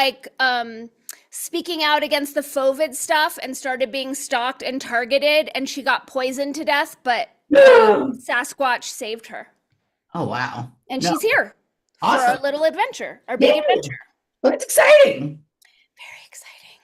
like speaking out against the COVID stuff and started being stalked and targeted, and she got poisoned to death, but Sasquatch saved her. Oh, wow. And she's here for Awesome. our little adventure, our big adventure. Well, that's exciting. Very exciting.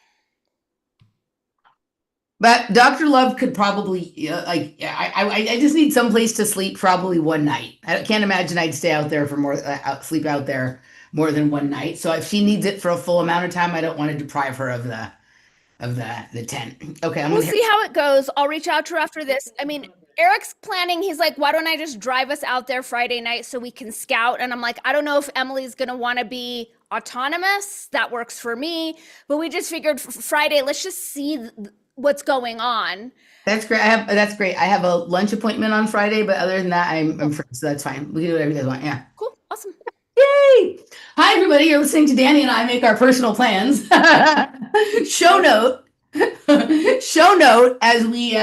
But Dr. Love could probably, I just need some place to sleep probably one night. I can't imagine I'd stay out there for more, sleep out there more than one night. So if she needs it for a full amount of time, I don't want to deprive her of the tent. Okay, we'll see how it goes. I'll reach out to her after this. I mean, Eric's planning, he's like, why don't I just drive us out there Friday night so we can scout? And I'm like, I don't know if Emily's going to want to be autonomous. That works for me. But we just figured Friday, let's just see what's going on. That's great. That's great. I have a lunch appointment on Friday, but other than that, I'm free, so that's fine. We can do whatever you guys want. Yeah. Cool. Awesome. Yay! Hi, everybody. You're listening to Dani and I make our personal plans. Show note as we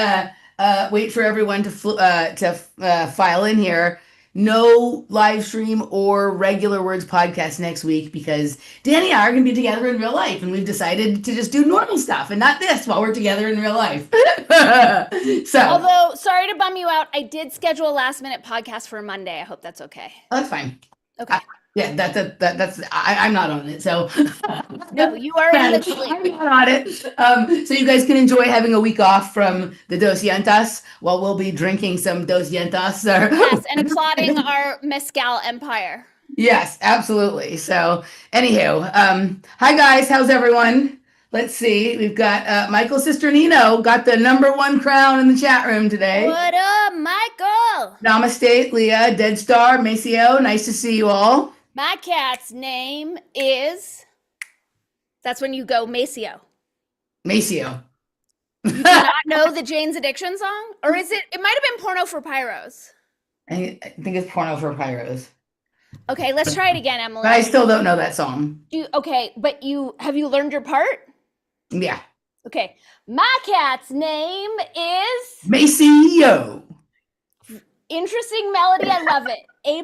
wait for everyone to file in here. No live stream or regular words podcast next week because Dani and I are going to be together in real life, and we've decided to just do normal stuff and not this while we're together in real life. So, although, sorry to bum you out, I did schedule a last minute podcast for Monday. I hope that's okay. Oh, that's fine. Okay. Yeah, that's I'm not on it, so no, you are in the clear. I'm not on it. So you guys can enjoy having a week off from the Dos Llentas while we'll be drinking some Dos Llentas. Yes, and applauding our mezcal empire. Yes, absolutely. So, anywho, hi guys, how's everyone? Let's see. We've got Michael's sister Nino got the #1 crown in the chat room today. What up, Michael? Namaste, Leah, Dead Star, Maceo. Nice to see you all. My cat's name is. That's when you go Maceo. Maceo. You do not know the Jane's Addiction song? Or is it? It might have been Porno for Pyros. I think it's Porno for Pyros. Okay, let's try it again, Emily. But I still don't know that song. But have you learned your part? Yeah. Okay. My cat's name is Maceo. Interesting melody. I love it. A+.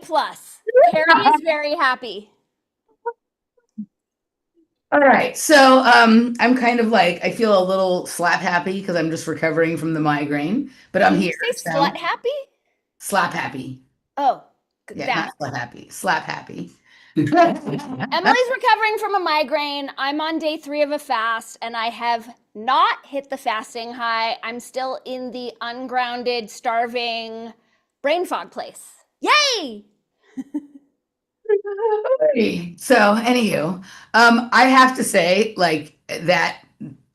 Carrie is very happy. All right. So I'm kind of like, I feel a little slap happy because I'm just recovering from the migraine, but I'm here. Did you say slut happy? Slap happy. Oh, yeah, not slut happy. Slap happy. Emily's recovering from a migraine. I'm on day 3 of a fast, and I have not hit the fasting high. I'm still in the ungrounded, starving brain fog place. Yay! So, anywho, I have to say, like, that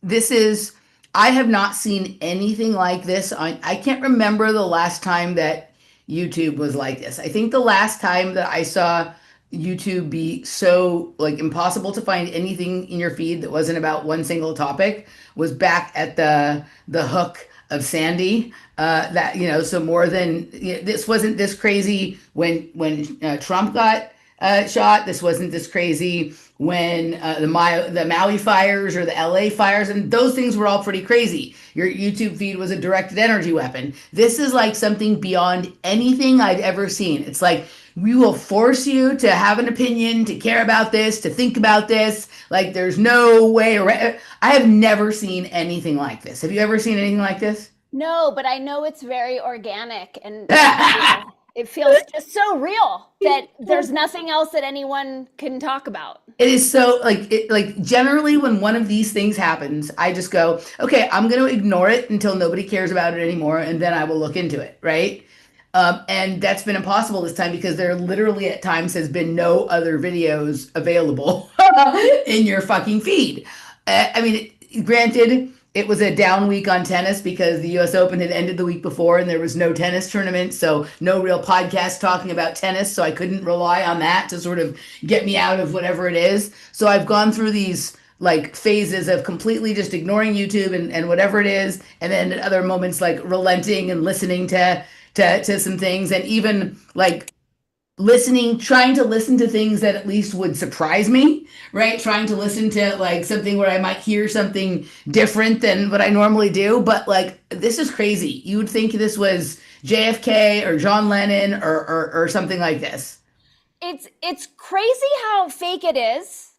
this is, I have not seen anything like this. I can't remember the last time that YouTube was like this. I think the last time that I saw YouTube be so like impossible to find anything in your feed that wasn't about one single topic was back at the hook of Sandy. That, you know, so more than, you know, this wasn't this crazy when Trump got shot. This wasn't this crazy when the Maui fires or the LA fires, and those things were all pretty crazy. Your YouTube feed was a directed energy weapon. This is like something beyond anything I've ever seen. It's like, we will force you to have an opinion, to care about this, to think about this. Like, there's no way around. I have never seen anything like this. Have you ever seen anything like this? No, but I know it's very organic and it feels just so real that there's nothing else that anyone can talk about. It is so like generally when one of these things happens, I just go, okay, I'm going to ignore it until nobody cares about it anymore, and then I will look into it, right? And that's been impossible this time because there literally at times has been no other videos available in your fucking feed. I mean, granted, it was a down week on tennis because the US Open had ended the week before and there was no tennis tournament. So no real podcast talking about tennis. So I couldn't rely on that to sort of get me out of whatever it is. So I've gone through these like phases of completely just ignoring YouTube and whatever it is. And then at other moments, like relenting and listening to some things, and even like trying to listen to things that at least would surprise me, right? Trying to listen to like something where I might hear something different than what I normally do. But like, this is crazy. You would think this was JFK or John Lennon or something like this. It's crazy how fake it is.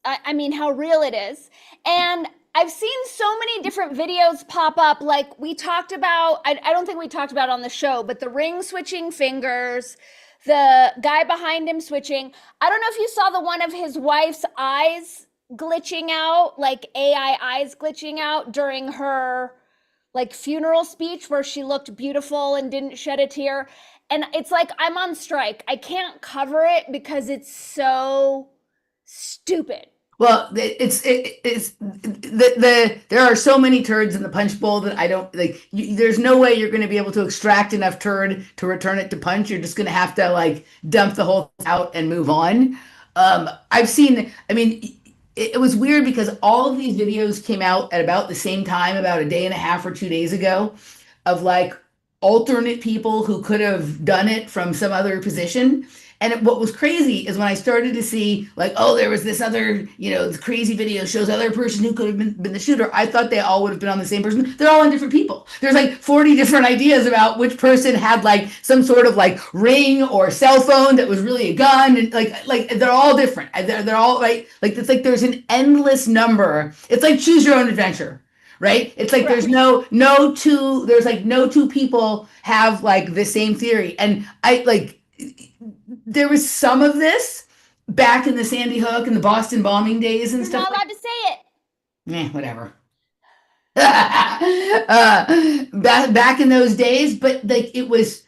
I mean, how real it is. And I've seen so many different videos pop up. Like we talked about, I don't think we talked about on the show, but the ring switching fingers, the guy behind him switching. I don't know if you saw the one of his wife's eyes glitching out, like AI eyes glitching out during her like funeral speech where she looked beautiful and didn't shed a tear. And it's like I'm on strike. I can't cover it because it's so stupid. Well, it's there are so many turds in the punch bowl that I don't like. There's no way you're going to be able to extract enough turd to return it to punch. You're just going to have to like dump the whole thing out and move on. I've seen. I mean, it was weird because all of these videos came out at about the same time, about a day and a half or 2 days ago, of like alternate people who could have done it from some other position. And what was crazy is when I started to see like, oh, there was this other, this crazy video shows other person who could have been the shooter. I thought they all would have been on the same person. They're all on different people. There's like 40 different ideas about which person had like some sort of like ring or cell phone that was really a gun. And like they're all different. They're all right. Like it's like there's an endless number. It's like choose your own adventure. Right? It's like there's there's like no two people have like the same theory. And there was some of this back in the Sandy Hook and the Boston bombing days and You're stuff. not allowed to say it. Whatever. Back in those days, but like it was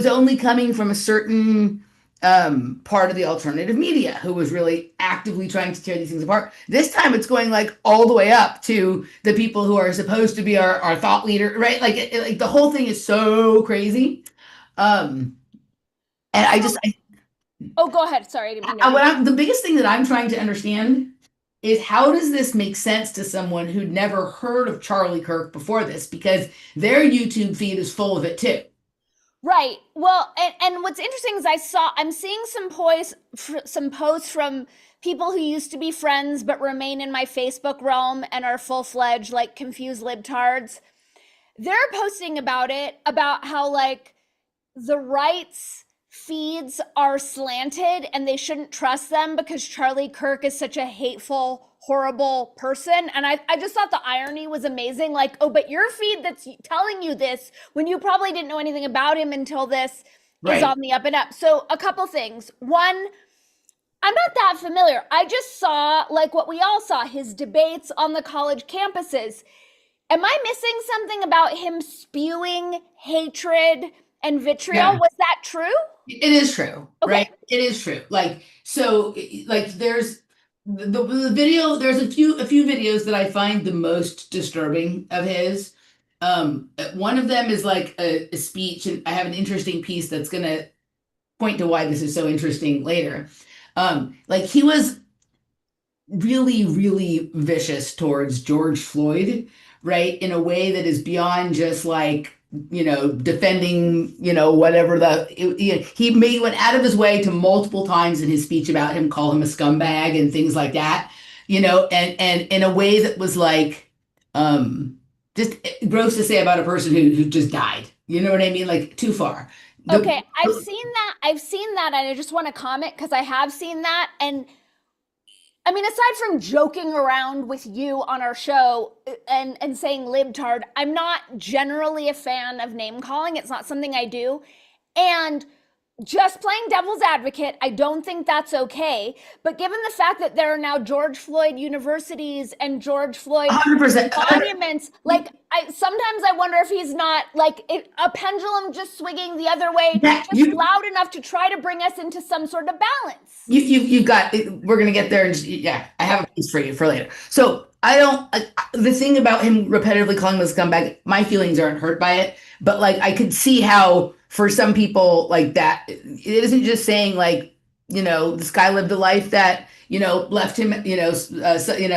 only coming from a certain part of the alternative media who was really actively trying to tear these things apart. This time it's going like all the way up to the people who are supposed to be our thought leader, right? Like the whole thing is so crazy. And oh, go ahead. Sorry, I didn't mean to. the biggest thing that I'm trying to understand is how does this make sense to someone who'd never heard of Charlie Kirk before this? Because their YouTube feed is full of it too. Right. Well, and what's interesting is I'm seeing some posts from people who used to be friends but remain in my Facebook realm and are full-fledged like confused libtards. They're posting about it, about how like the right's feeds are slanted and they shouldn't trust them because Charlie Kirk is such a hateful, horrible person. And I just thought the irony was amazing. Like, oh, but your feed that's telling you this when you probably didn't know anything about him until this is on the up and up. So a couple things. One, I'm not that familiar. I just saw like what we all saw, his debates on the college campuses. Am I missing something about him spewing hatred and vitriol? Yeah. Was that true? It is true, Okay. right? It is true. There's the video, there's a few videos that I find the most disturbing of his. One of them is like a speech, and I have an interesting piece that's gonna point to why this is so interesting later. Like he was really, really vicious towards George Floyd, right? In a way that is beyond just like, defending, whatever he went out of his way to multiple times in his speech about him, call him a scumbag and things like that, and in a way that was like, just gross to say about a person who just died. You know what I mean? Like too far. Okay, I've seen that, and I just want to comment because I have seen that. And I mean, aside from joking around with you on our show and saying libtard, I'm not generally a fan of name calling. It's not something I do. And just playing devil's advocate, I don't think that's okay. But given the fact that there are now George Floyd universities and George Floyd 100%. monuments, like sometimes I wonder if he's not like a pendulum just swinging the other way, loud enough to try to bring us into some sort of balance. You've got. We're gonna get there. Yeah, I have a piece for you for later. So I don't. The thing about him repetitively calling this scumbag, my feelings aren't hurt by it. But like, I could see how for some people like that, it isn't just saying like, this guy lived a life that left him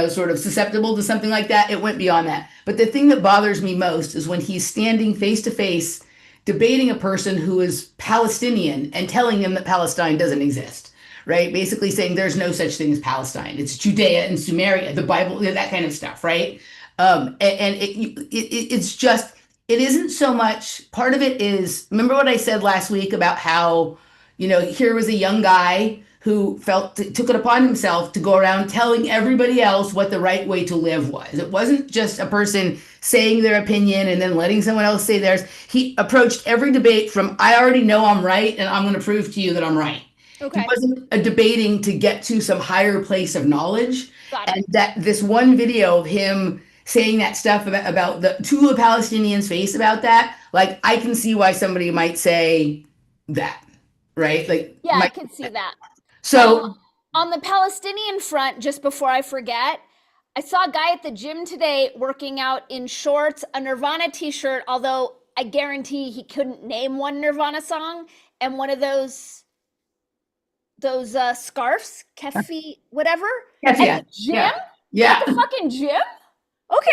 sort of susceptible to something like that. It went beyond that. But the thing that bothers me most is when he's standing face to face debating a person who is Palestinian and telling him that Palestine doesn't exist. Right? Basically saying there's no such thing as Palestine. It's Judea and Sumeria, the Bible, that kind of stuff, right? It's just, it isn't so much, part of it is, remember what I said last week about how, here was a young guy who took it upon himself to go around telling everybody else what the right way to live was. It wasn't just a person saying their opinion and then letting someone else say theirs. He approached every debate from, I already know I'm right and I'm going to prove to you that I'm right. He Okay. wasn't debating to get to some higher place of knowledge. Got it. And that this one video of him saying that stuff about the to a Palestinian's face about that, like I can see why somebody might say that, right? Like Yeah, I could see that. Um, so on the Palestinian front, just before I forget, I saw a guy at the gym today working out in shorts, a Nirvana t-shirt, although I guarantee he couldn't name one Nirvana song, and one of those scarves, kefi, whatever, yes, at yeah, the gym? yeah, At yeah. the fucking gym? Okay.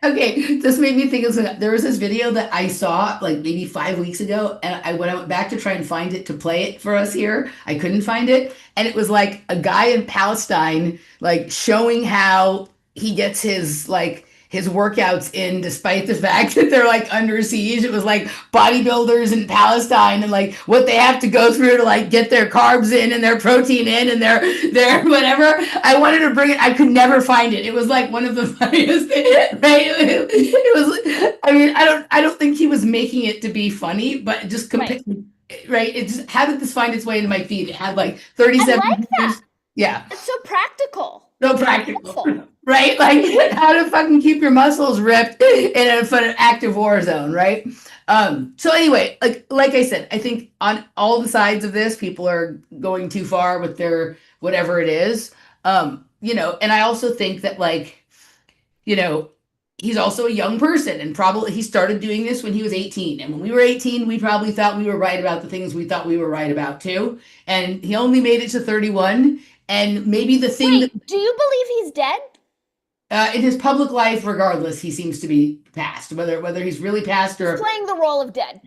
Okay, this made me think of there was this video that I saw like maybe 5 weeks ago, and when I went back to try and find it to play it for us here, I couldn't find it, and it was like a guy in Palestine like showing how he gets his workouts in despite the fact that they're like under siege. It was like bodybuilders in Palestine and like what they have to go through to like get their carbs in and their protein in and their whatever. I wanted to bring it. I could never find it. It was like one of the funniest things, right? It was, I mean, I don't think he was making it to be funny, but just Right. right. It's how did this find its way into my feed? It had like I 37 like views. that. Yeah. It's so practical. No It's practical, helpful. right? Like how to fucking keep your muscles ripped in an active war zone, right? So anyway, like I said, I think on all the sides of this, people are going too far with their whatever it is. And I also think that you know, he's also a young person and probably he started doing this when he was 18. And when we were 18, we probably thought we were right about the things we thought we were right about too. And he only made it to 31. And maybe the thing that Wait, do you believe he's dead? in his public life, regardless, he seems to be passed. Whether he's really passed He's or playing the role of dead.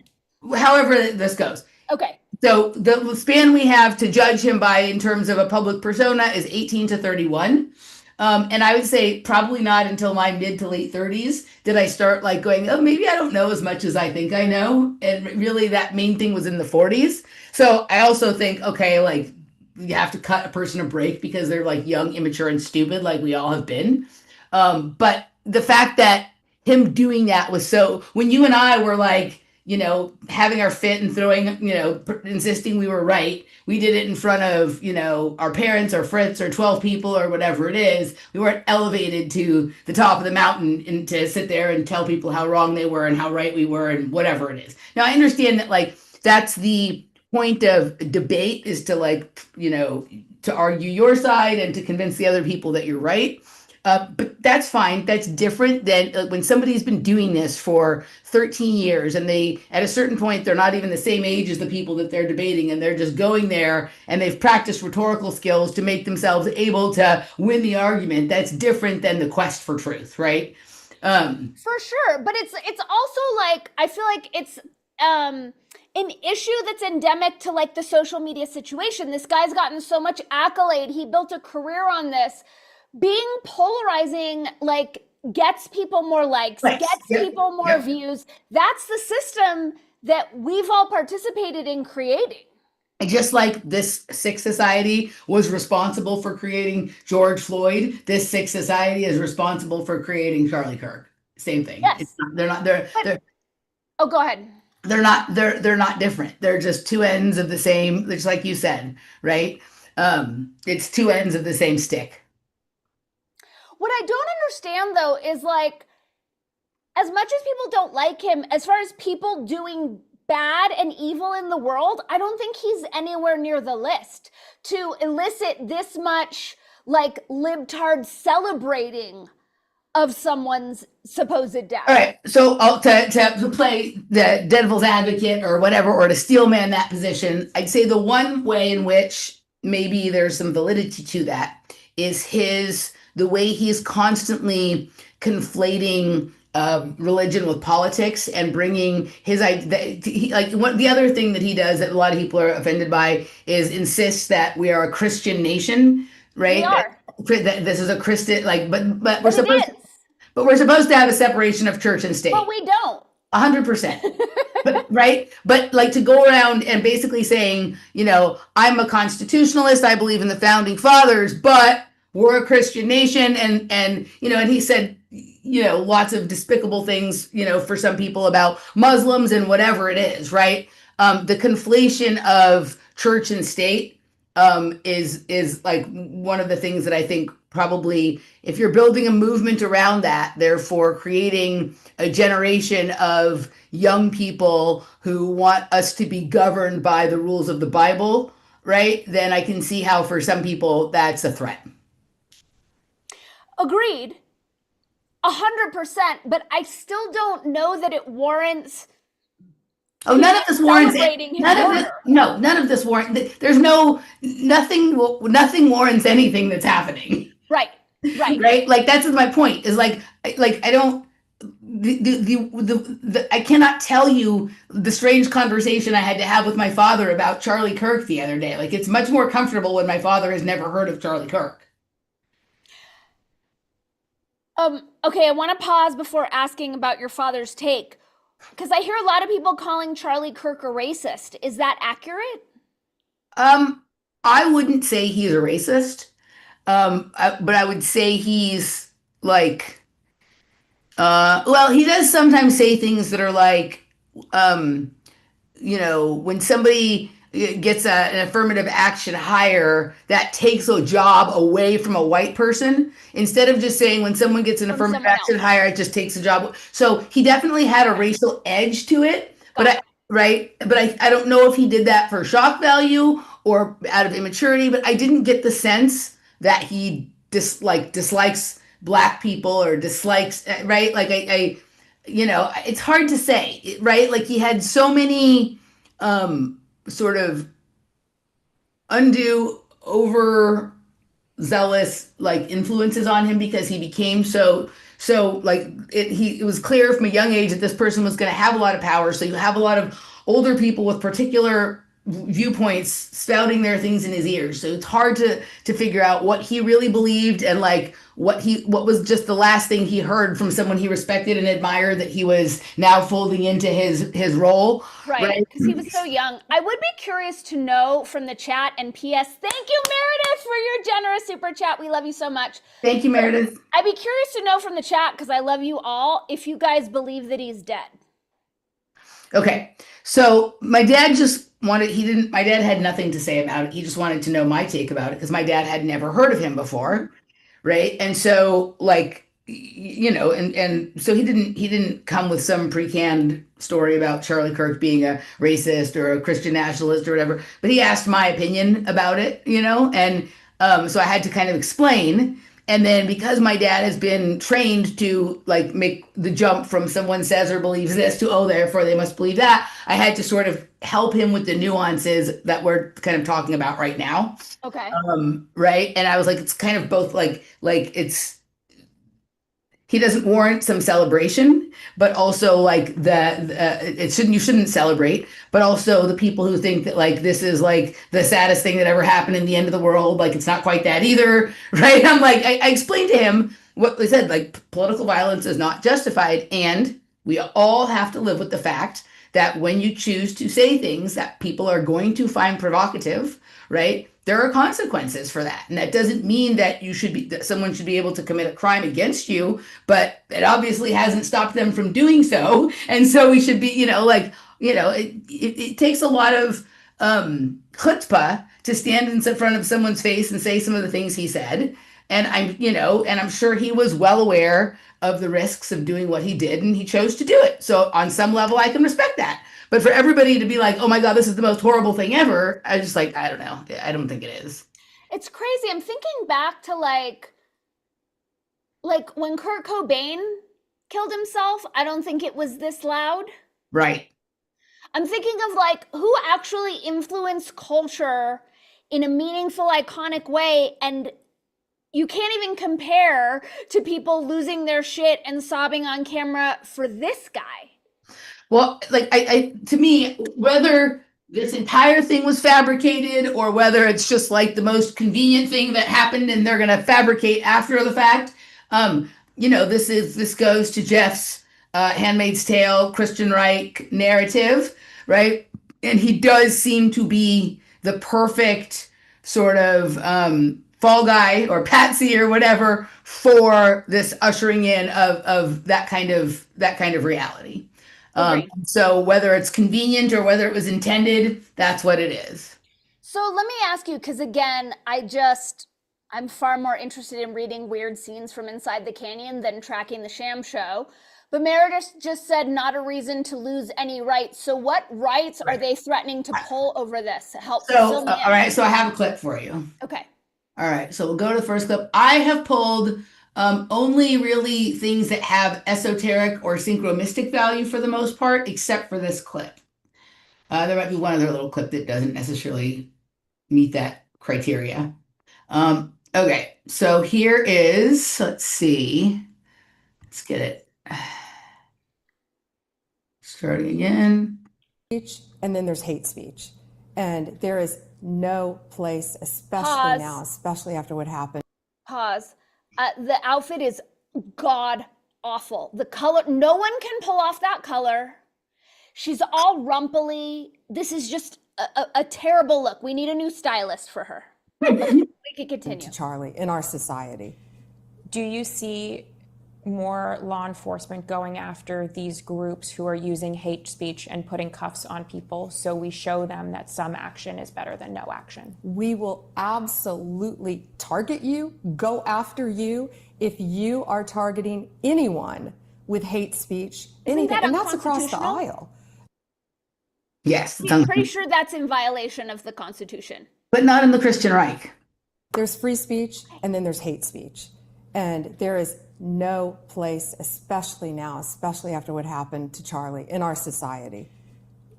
however this goes. Okay. So the span we have to judge him by in terms of a public persona is 18 to 31. And I would say probably not until my mid to late 30s did I start like going, oh, maybe I don't know as much as I think I know. And really that main thing was in the 40s. So I also think, okay, like you have to cut a person a break because they're like young, immature, and stupid, like we all have been. But the fact that him doing that was so, when you and I were like, having our fit and throwing, insisting we were right. We did it in front of, our parents or friends or 12 people or whatever it is. We weren't elevated to the top of the mountain and to sit there and tell people how wrong they were and how right we were and whatever it is. Now, I understand that, like, that's the point of debate is to, like, to argue your side and to convince the other people that you're right. But that's fine. That's different than when somebody's been doing this for 13 years and at a certain point, they're not even the same age as the people that they're debating. And they're just going there and they've practiced rhetorical skills to make themselves able to win the argument. That's different than the quest for truth, right? For sure. But it's also like, I feel like it's an issue that's endemic to like the social media situation. This guy's gotten so much accolade. He built a career on this. Being polarizing like gets people more likes, Right. gets Yep. people more Yep. views. That's the system that we've all participated in creating. Just like this sick society was responsible for creating George Floyd, this sick society is responsible for creating Charlie Kirk. Same thing. Yes. It's not, they're not they're Oh, go ahead. they're not different. They're just two ends of the same, just like you said, right? It's two ends of the same stick. What I don't understand though is like, as much as people don't like him, as far as people doing bad and evil in the world, I don't think he's anywhere near the list to elicit this much like libtard celebrating of someone's supposed death. All right. So to play the devil's advocate or whatever, or to steelman that position, I'd say the one way in which maybe there's some validity to that is the way he's constantly conflating religion with politics and bringing his the other thing that he does that a lot of people are offended by is insists that we are a Christian nation, right? We are. That this is a Christian but we're supposed to have a separation of church and state. But we don't. 100%. but right, but like to go around and basically saying, I'm a constitutionalist, I believe in the founding fathers, but we're a Christian nation, and he said, lots of despicable things, for some people about Muslims and whatever it is, right? The conflation of church and state is like one of the things that I think probably, if you're building a movement around that, therefore creating a generation of young people who want us to be governed by the rules of the Bible, right? Then I can see how for some people that's a threat. Agreed. 100%, but I still don't know that it warrants. Oh, none of this warrants celebrating his none of this. murder. No, none of this warrants. There's nothing warrants anything that's happening. Right. Right. Right. Like that's my point. Is like I don't. I cannot tell you the strange conversation I had to have with my father about Charlie Kirk the other day. Like it's much more comfortable when my father has never heard of Charlie Kirk. Okay, I want to pause before asking about your father's take, because I hear a lot of people calling Charlie Kirk a racist. Is that accurate? I wouldn't say he's a racist. But I would say he's like, well, he does sometimes say things that are like, when somebody gets an affirmative action hire, that takes a job away from a white person. Instead of just saying when someone gets an affirmative action hire, it just takes a job. So he definitely had a racial edge to it. Right. But I don't know if he did that for shock value or out of immaturity, but I didn't get the sense that he dislikes black people or dislikes, right? Like it's hard to say, right? Like he had so many sort of undue overzealous like influences on him because he became so like it was clear from a young age that this person was going to have a lot of power. So you have a lot of older people with particular viewpoints spouting their things in his ears. So it's hard to figure out what he really believed and like what was just the last thing he heard from someone he respected and admired that he was now folding into his role. Right, because he was so young. I would be curious to know from the chat, and P.S. Thank you, Meredith, for your generous super chat. We love you so much. Thank you, Meredith. I'd be curious to know from the chat, because I love you all, if you guys believe that he's dead. Okay, so my dad had nothing to say about it. He just wanted to know my take about it because my dad had never heard of him before, right? And so like, and so he didn't come with some pre-canned story about Charlie Kirk being a racist or a Christian nationalist or whatever, but he asked my opinion about it, and so I had to kind of explain. And then because my dad has been trained to like make the jump from someone says or believes this to, oh, therefore they must believe that, I had to sort of help him with the nuances that we're kind of talking about right now. Okay. Right. And I was like, it's kind of both like he doesn't warrant some celebration, but also like you shouldn't celebrate, but also the people who think that like this is like the saddest thing that ever happened in the end of the world, like it's not quite that either, right? I'm like, I explained to him what they said, like political violence is not justified, and we all have to live with the fact that when you choose to say things that people are going to find provocative, right? There are consequences for that. And that doesn't mean that that someone should be able to commit a crime against you, but it obviously hasn't stopped them from doing so. And so we should be, it takes a lot of chutzpah to stand in front of someone's face and say some of the things he said. And I'm sure he was well aware of the risks of doing what he did, and he chose to do it. So on some level, I can respect that. But for everybody to be like, oh my God, this is the most horrible thing ever, I just like, I don't know. I don't think it is. It's crazy. I'm thinking back to like when Kurt Cobain killed himself, I don't think it was this loud. Right. I'm thinking of like who actually influenced culture in a meaningful, iconic way, and you can't even compare to people losing their shit and sobbing on camera for this guy. Well, like to me, whether this entire thing was fabricated or whether it's just like the most convenient thing that happened and they're going to fabricate after the fact, this goes to Jeff's Handmaid's Tale, Christian Reich narrative, right? And he does seem to be the perfect sort of fall guy or patsy or whatever for this ushering in of that kind of reality. Agreed. So whether it's convenient or whether it was intended, that's what it is. So let me ask you, because again, I'm far more interested in reading weird scenes from inside the canyon than tracking the sham show. But Meredith just said not a reason to lose any rights. So what rights are Right. they threatening to pull over this? Help So, fill me all in. right. So I have a clip for you. Okay. All right. So we'll go to the first clip. I have pulled only really things that have esoteric or synchromistic value for the most part, except for this clip. There might be one other little clip that doesn't necessarily meet that criteria. Okay. So here is, let's see. Let's get it. Starting again. And then there's hate speech. And there is no place, especially Pause. now, especially after what happened. Pause. The outfit is god awful. The color, no one can pull off that color. She's all rumply. This is just a terrible look. We need a new stylist for her. We can continue. To Charlie in our society. Do you see more law enforcement going after these groups who are using hate speech and putting cuffs on people so we show them that some action is better than no action? We will absolutely target you, go after you if you are targeting anyone with hate speech, anything, that and that's across the unconstitutional? aisle. Yes, I'm pretty sure that's in violation of the Constitution. but not in the Christian Reich. There's free speech and then there's hate speech. And there is no place, especially now, especially after what happened to Charlie in our society.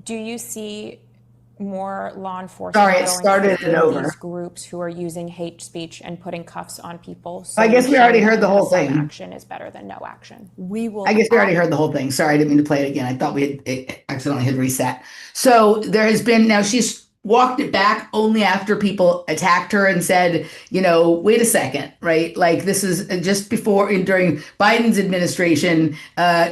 Do you see more law enforcement Sorry, it going started after it over. these groups who are using hate speech and putting cuffs on people? I guess we show already heard them the whole that some thing. action is better than no action. We will. I guess we already heard the whole thing. Sorry, I didn't mean to play it again. I thought we had it accidentally hit reset. So there has been, now she's walked it back only after people attacked her and said, wait a second, right? Like this is just before, during Biden's administration,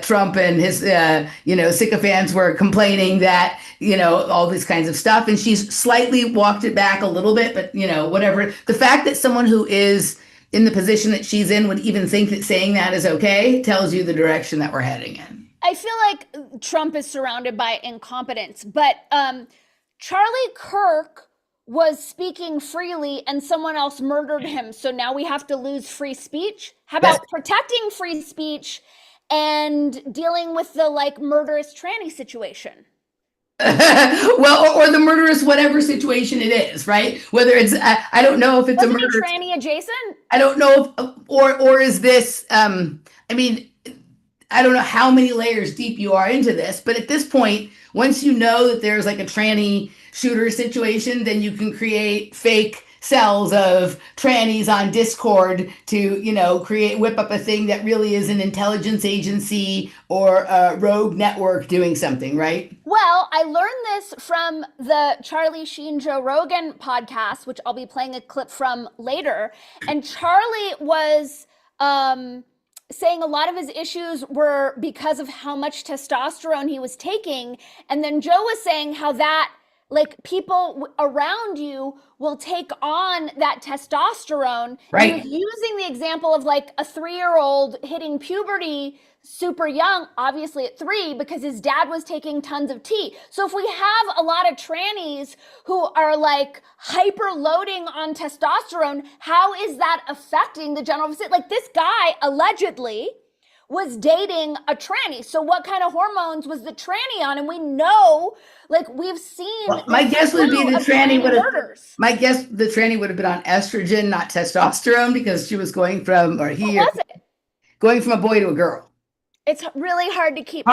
Trump and his, sycophants were complaining that, all these kinds of stuff. And she's slightly walked it back a little bit, but, whatever. The fact that someone who is in the position that she's in would even think that saying that is okay tells you the direction that we're heading in. I feel like Trump is surrounded by incompetence, but Charlie Kirk was speaking freely and someone else murdered him. So now we have to lose free speech. How about protecting free speech and dealing with the murderous tranny situation? Well, or the murderous whatever situation it is, right? Whether it's I don't know if it's Wasn't a murder. tranny adjacent? I don't know if, or is this I don't know how many layers deep you are into this, but at this point, once you know that there's like a tranny shooter situation, then you can create fake cells of trannies on Discord to, whip up a thing that really is an intelligence agency or a rogue network doing something, right? Well, I learned this from the Charlie Sheen Joe Rogan podcast, which I'll be playing a clip from later. And Charlie was saying a lot of his issues were because of how much testosterone he was taking. And then Joe was saying how that people around you will take on that testosterone. Right. He was using the example of a 3-year-old hitting puberty super young, obviously at 3, because his dad was taking tons of tea. So if we have a lot of trannies who are hyper loading on testosterone, how is that affecting the general vicinity? This guy allegedly was dating a tranny. So what kind of hormones was the tranny on? And we know, we've seen. Well, my guess would be the tranny would have. My guess the tranny would have been on estrogen, not testosterone, because she was going from, going from a boy to a girl. It's really hard to keep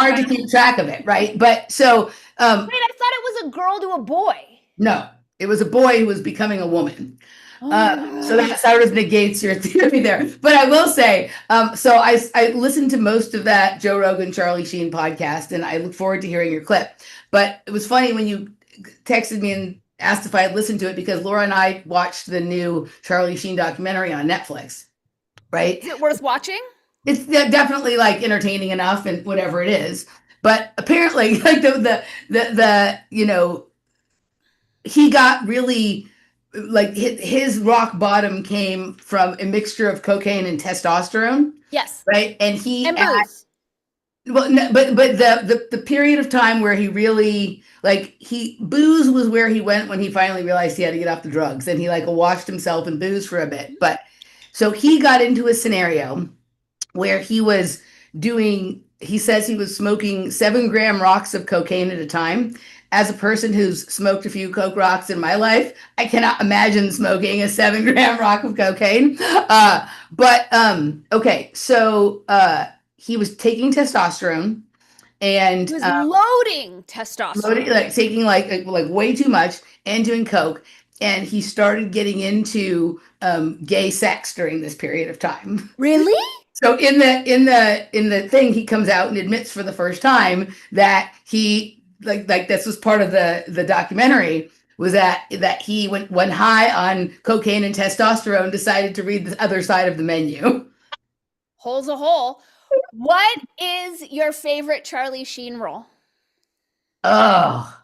track of it, right? But so. Wait, I thought it was a girl to a boy. No, it was a boy who was becoming a woman. So that sort of negates your theory there. But I will say, so I listened to most of that Joe Rogan, Charlie Sheen podcast, and I look forward to hearing your clip. But it was funny when you texted me and asked if I had listened to it, because Laura and I watched the new Charlie Sheen documentary on Netflix, right? Is it worth watching? It's definitely like entertaining enough and whatever it is. But apparently, like he got really like his rock bottom came from a mixture of cocaine and testosterone, Yes. right? And he And booze. well, no, but the period of time where he really like he booze was where he went when he finally realized he had to get off the drugs, and he like washed himself in booze for a bit. But so he got into a scenario where he was doing, he says he was smoking 7 gram rocks of cocaine at a time. As a person who's smoked a few coke rocks in my life, I cannot imagine smoking a 7 gram rock of cocaine. Okay, so he was taking testosterone and He was loading testosterone. like taking like way too much and doing coke. And he started getting into gay sex during this period of time. Really? So in the thing, he comes out and admits for the first time that he like this was part of the documentary, was that he went high on cocaine and testosterone, decided to read the other side of the menu. Hole's a hole. What is your favorite Charlie Sheen role? Oh,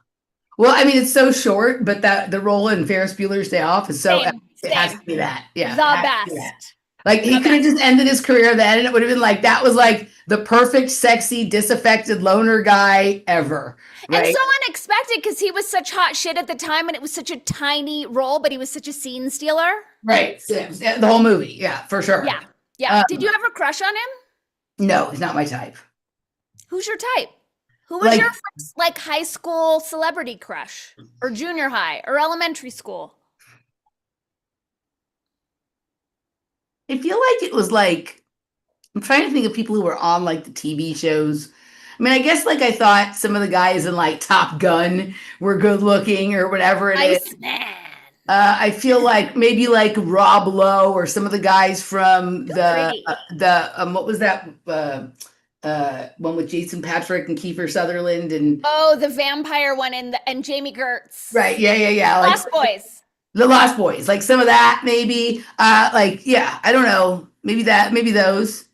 well, I mean, it's so short, but that the role in Ferris Bueller's Day Off is so Same. it has to be that. Yeah, The it has to be that. best. Like he could have just ended his career then, and it would have been like that was like the perfect, sexy, disaffected loner guy ever. Right? And so unexpected because he was such hot shit at the time, and it was such a tiny role, but he was such a scene stealer. Right. Yeah, the whole movie. Yeah, for sure. Yeah. Yeah. Did you ever crush on him? No, he's not my type. Who's your type? Who was your first like high school celebrity crush, or junior high, or elementary school? I feel like it was like I'm trying to think of people who were on like the TV shows. I mean, I guess like I thought some of the guys in like Top Gun were good looking or whatever it is. Iceman. I feel like maybe like Rob Lowe or some of the guys from what was that one with Jason Patrick and Kiefer Sutherland and the vampire one and Jamie Gertz. right, yeah, like Lost Boys. The Lost Boys, like some of that maybe. I don't know, maybe those,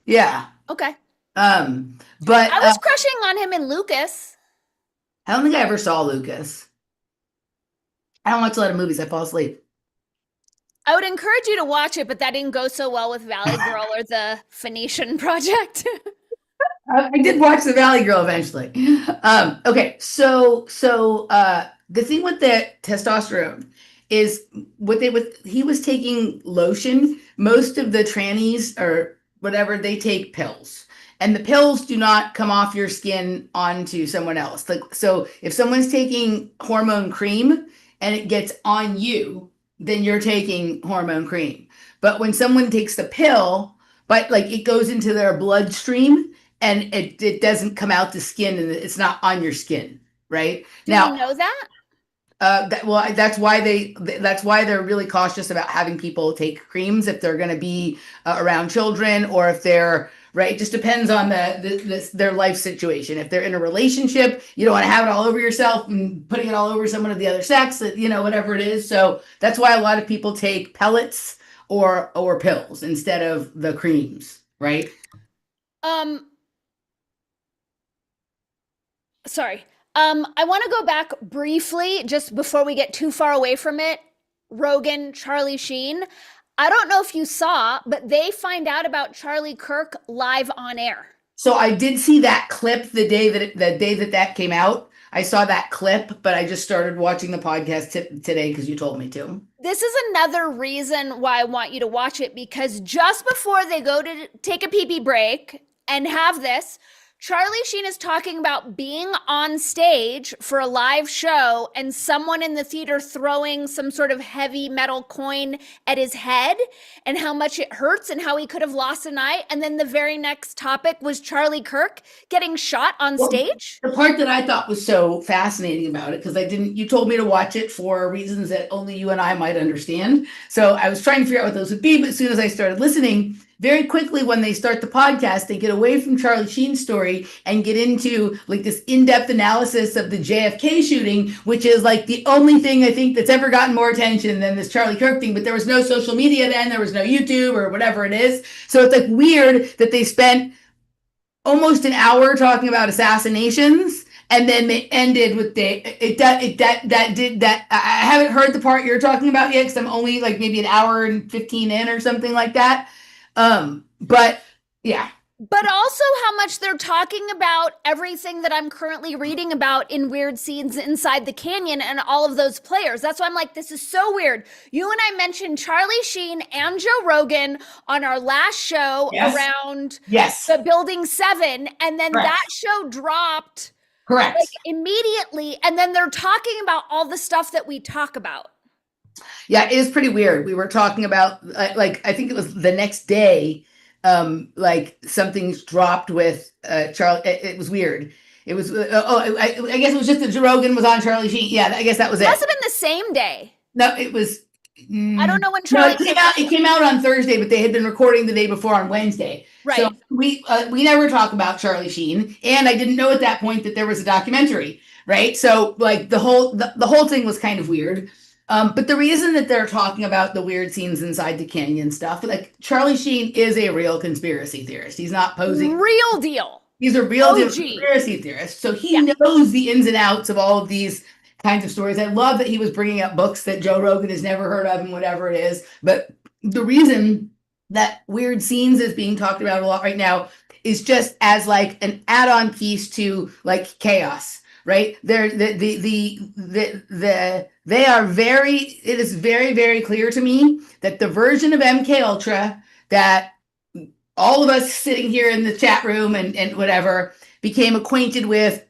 yeah. Okay. But I was crushing on him in Lucas. I don't think I ever saw Lucas. I don't watch a lot of movies. I fall asleep. I would encourage you to watch it, but that didn't go so well with Valley Girl or the Phoenician Project. I did watch The Valley Girl eventually. Okay, so the thing with the testosterone is he was taking lotion. Most of the trannies or whatever, they take pills. And the pills do not come off your skin onto someone else. Like, so if someone's taking hormone cream and it gets on you, then you're taking hormone cream. But when someone takes the pill, but like it goes into their bloodstream and it doesn't come out the skin and it's not on your skin, right? Do you know that? That's why they're really cautious about having people take creams if they're going to be around children or if they're right. It just depends on their life situation. If they're in a relationship, you don't want to have it all over yourself and putting it all over someone of the other sex, whatever it is. So that's why a lot of people take pellets or pills instead of the creams, right? Sorry. I want to go back briefly, just before we get too far away from it. Rogan, Charlie Sheen. I don't know if you saw, but they find out about Charlie Kirk live on air. So I did see that clip the day that came out. I saw that clip, but I just started watching the podcast today because you told me to. This is another reason why I want you to watch it, because just before they go to take a pee-pee break and have this, Charlie Sheen is talking about being on stage for a live show and someone in the theater throwing some sort of heavy metal coin at his head and how much it hurts and how he could have lost an eye. And then the very next topic was Charlie Kirk getting shot on stage. The part that I thought was so fascinating about it, because you told me to watch it for reasons that only you and I might understand. So I was trying to figure out what those would be, but as soon as I started listening, very quickly when they start the podcast, they get away from Charlie Sheen's story and get into like this in-depth analysis of the JFK shooting, which is like the only thing I think that's ever gotten more attention than this Charlie Kirk thing. But there was no social media then, there was no YouTube or whatever it is. So it's like weird that they spent almost an hour talking about assassinations, and then they ended with that. I haven't heard the part you're talking about yet because I'm only like maybe an hour and 15 in or something like that. But yeah. But also how much they're talking about everything that I'm currently reading about in Weird Scenes Inside the Canyon and all of those players. That's why I'm like, this is so weird. You and I mentioned Charlie Sheen and Joe Rogan on our last show around the Building 7, and then that show dropped like immediately, and then they're talking about all the stuff that we talk about. Yeah, it is pretty weird. We were talking about like I think it was the next day, like something's dropped with Charlie. It was weird. It was I guess it was just that Joe Rogan was on Charlie Sheen. Yeah, I guess that was it. Must have been the same day. No, it was. I don't know when Charlie. No, it came out on Thursday, but they had been recording the day before on Wednesday. Right. So we never talk about Charlie Sheen, and I didn't know at that point that there was a documentary. Right. So like the whole thing was kind of weird. But the reason that they're talking about the weird scenes inside the canyon stuff, like Charlie Sheen is a real conspiracy theorist. He's not posing. Real deal. He's a real deal conspiracy theorist. So he knows the ins and outs of all of these kinds of stories. I love that he was bringing up books that Joe Rogan has never heard of and whatever it is. But the reason that Weird Scenes is being talked about a lot right now is just as like an add-on piece to like Chaos, right? They are very, it is very, very clear to me that the version of MK Ultra that all of us sitting here in the chat room and whatever became acquainted with,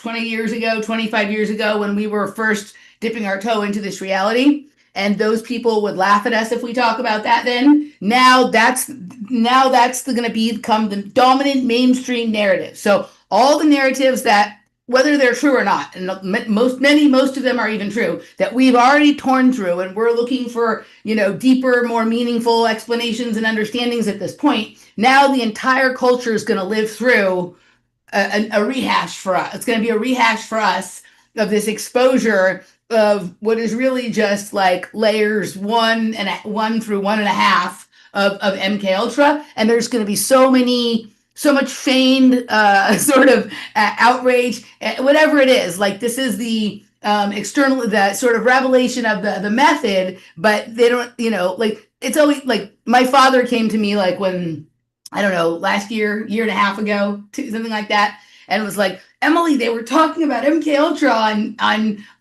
20 years ago, 25 years ago, when we were first dipping our toe into this reality. And those people would laugh at us if we talk about that then. Now that's going to become the dominant mainstream narrative. So all the narratives that, whether they're true or not, and most of them are even true, that we've already torn through, and we're looking for, deeper, more meaningful explanations and understandings at this point. Now the entire culture is going to live through a rehash for us. It's going to be a rehash for us of this exposure of what is really just like layers 1 through 1.5 of MK Ultra, and there's going to be so much feigned sort of outrage, whatever it is. Like this is the that sort of revelation of the method, but they don't, like it's always like my father came to me like when, I don't know, last year and a half ago, something like that. And it was like, Emily, they were talking about MK Ultra on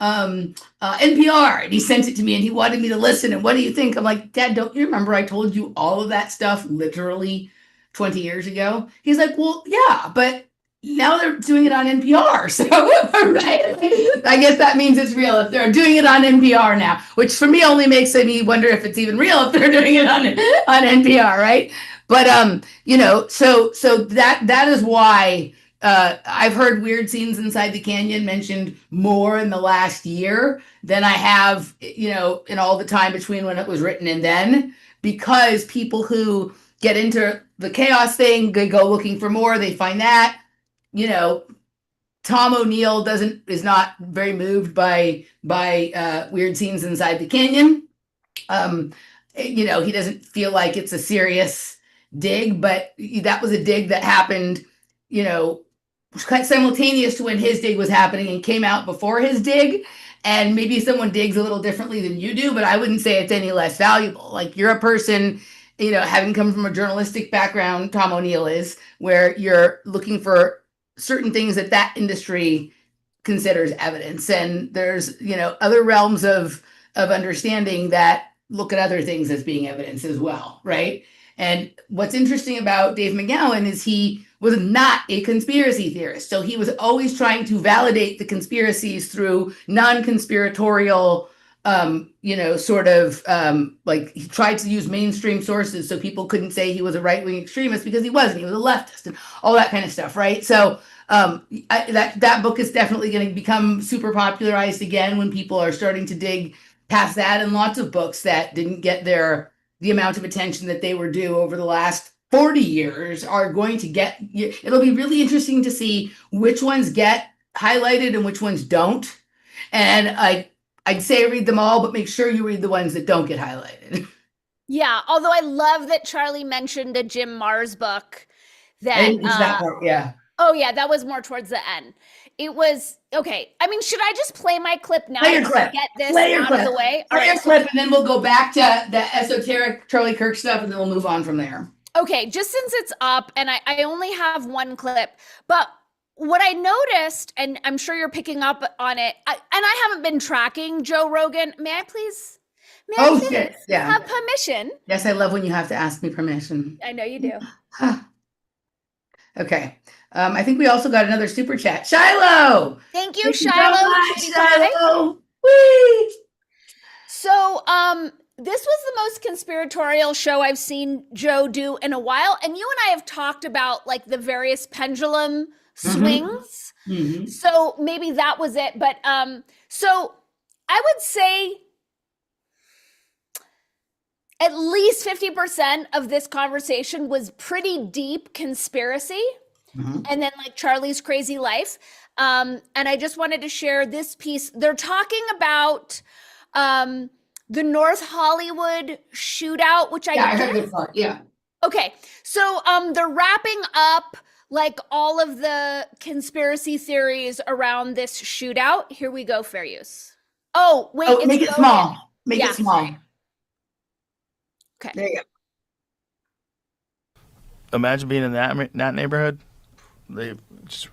NPR, and he sent it to me and he wanted me to listen. And what do you think? I'm like, Dad, don't you remember I told you all of that stuff literally 20 years ago? He's like, well, yeah, but now they're doing it on NPR. So, right? I guess that means it's real if they're doing it on NPR now, which for me only makes me wonder if it's even real if they're doing it on NPR, right? But so that is why I've heard Weird Scenes Inside the Canyon mentioned more in the last year than I have, in all the time between when it was written and then, because people who get into the chaos thing, they go looking for more, they find that, Tom O'Neill is not very moved by Weird Scenes Inside the Canyon. He doesn't feel like it's a serious dig, but that was a dig that happened, simultaneous to when his dig was happening and came out before his dig. And maybe someone digs a little differently than you do, but I wouldn't say it's any less valuable. Like you're a person, having come from a journalistic background, Tom O'Neill is, where you're looking for certain things that industry considers evidence. And there's, other realms of understanding that look at other things as being evidence as well, right? And what's interesting about Dave McGowan is he was not a conspiracy theorist. So he was always trying to validate the conspiracies through non-conspiratorial, like he tried to use mainstream sources so people couldn't say he was a right-wing extremist because he wasn't. He was a leftist and all that kind of stuff, right? So that book is definitely going to become super popularized again when people are starting to dig past that, and lots of books that didn't get their the amount of attention that they were due over the last 40 years are going to get, it'll be really interesting to see which ones get highlighted and which ones don't. And I'd say read them all, but make sure you read the ones that don't get highlighted. Yeah, although I love that Charlie mentioned a Jim Mars book that And it's that part, yeah. Oh yeah, that was more towards the end. It was okay. I mean, should I just play my clip now Play your to clip. get this Play your out clip. of the way? Play your clip, and then we'll go back to the esoteric Charlie Kirk stuff, and then we'll move on from there. Okay, just since it's up, and I only have one clip, but what I noticed, and I'm sure you're picking up on it, and I haven't been tracking Joe Rogan. May I please? May I please Shit. Yeah. have permission? Yes, I love when you have to ask me permission. I know you do. Okay. I think we also got another super chat. Shiloh! Thank you, Thank you so Shiloh. much, Cutie pie. Shiloh! Whee! So, this was the most conspiratorial show I've seen Joe do in a while. And you and I have talked about like the various pendulum swings. Mm-hmm. So maybe that was it. But so I would say at least 50% of this conversation was pretty deep conspiracy. Mm-hmm. And then like Charlie's crazy life. And I just wanted to share this piece. They're talking about the North Hollywood shootout, which I heard this part. Yeah. Okay. So they're wrapping up like all of the conspiracy theories around this shootout. Here we go, fair use. Oh, wait. Oh, make it small. Make Yeah, it small. sorry. Okay. There you go. Imagine being in that neighborhood. They just,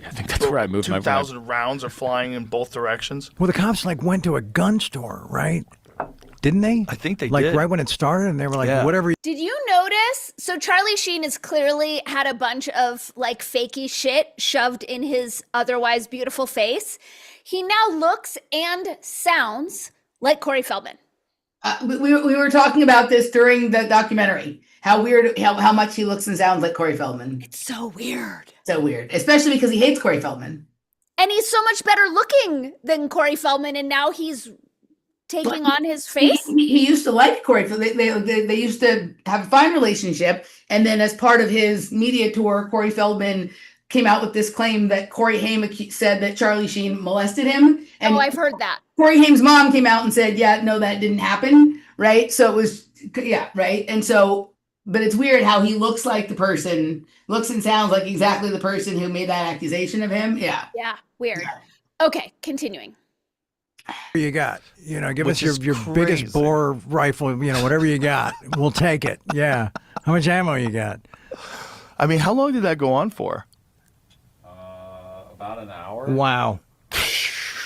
I think that's where I moved my 2,000 rounds are flying in both directions. Well, the cops like went to a gun store, right? Didn't they? I think they like did. right when it started, and they were like, Yeah. "Whatever." Did you notice? So Charlie Sheen has clearly had a bunch of like fakey shit shoved in his otherwise beautiful face. He now looks and sounds like Corey Feldman. We were talking about this during the documentary. How weird, how much he looks and sounds like Corey Feldman. It's so weird. So weird, especially because he hates Corey Feldman. And he's so much better looking than Corey Feldman, and now he's taking on his face. He used to like Corey. They used to have a fine relationship, and then as part of his media tour, Corey Feldman came out with this claim that Corey Haim said that Charlie Sheen molested him. And Oh, I've heard that. Corey Haim's mom came out and said, "Yeah, no, that didn't happen." Right? So it was, yeah, right. And so, but it's weird how he looks like the person, looks and sounds like exactly the person who made that accusation of him. Yeah. Yeah, weird. Okay, continuing. You got, give Which us is your biggest crazy. bore rifle, whatever you got, we'll take it. Yeah. How much ammo you got? I mean, how long did that go on for? About an hour. Wow.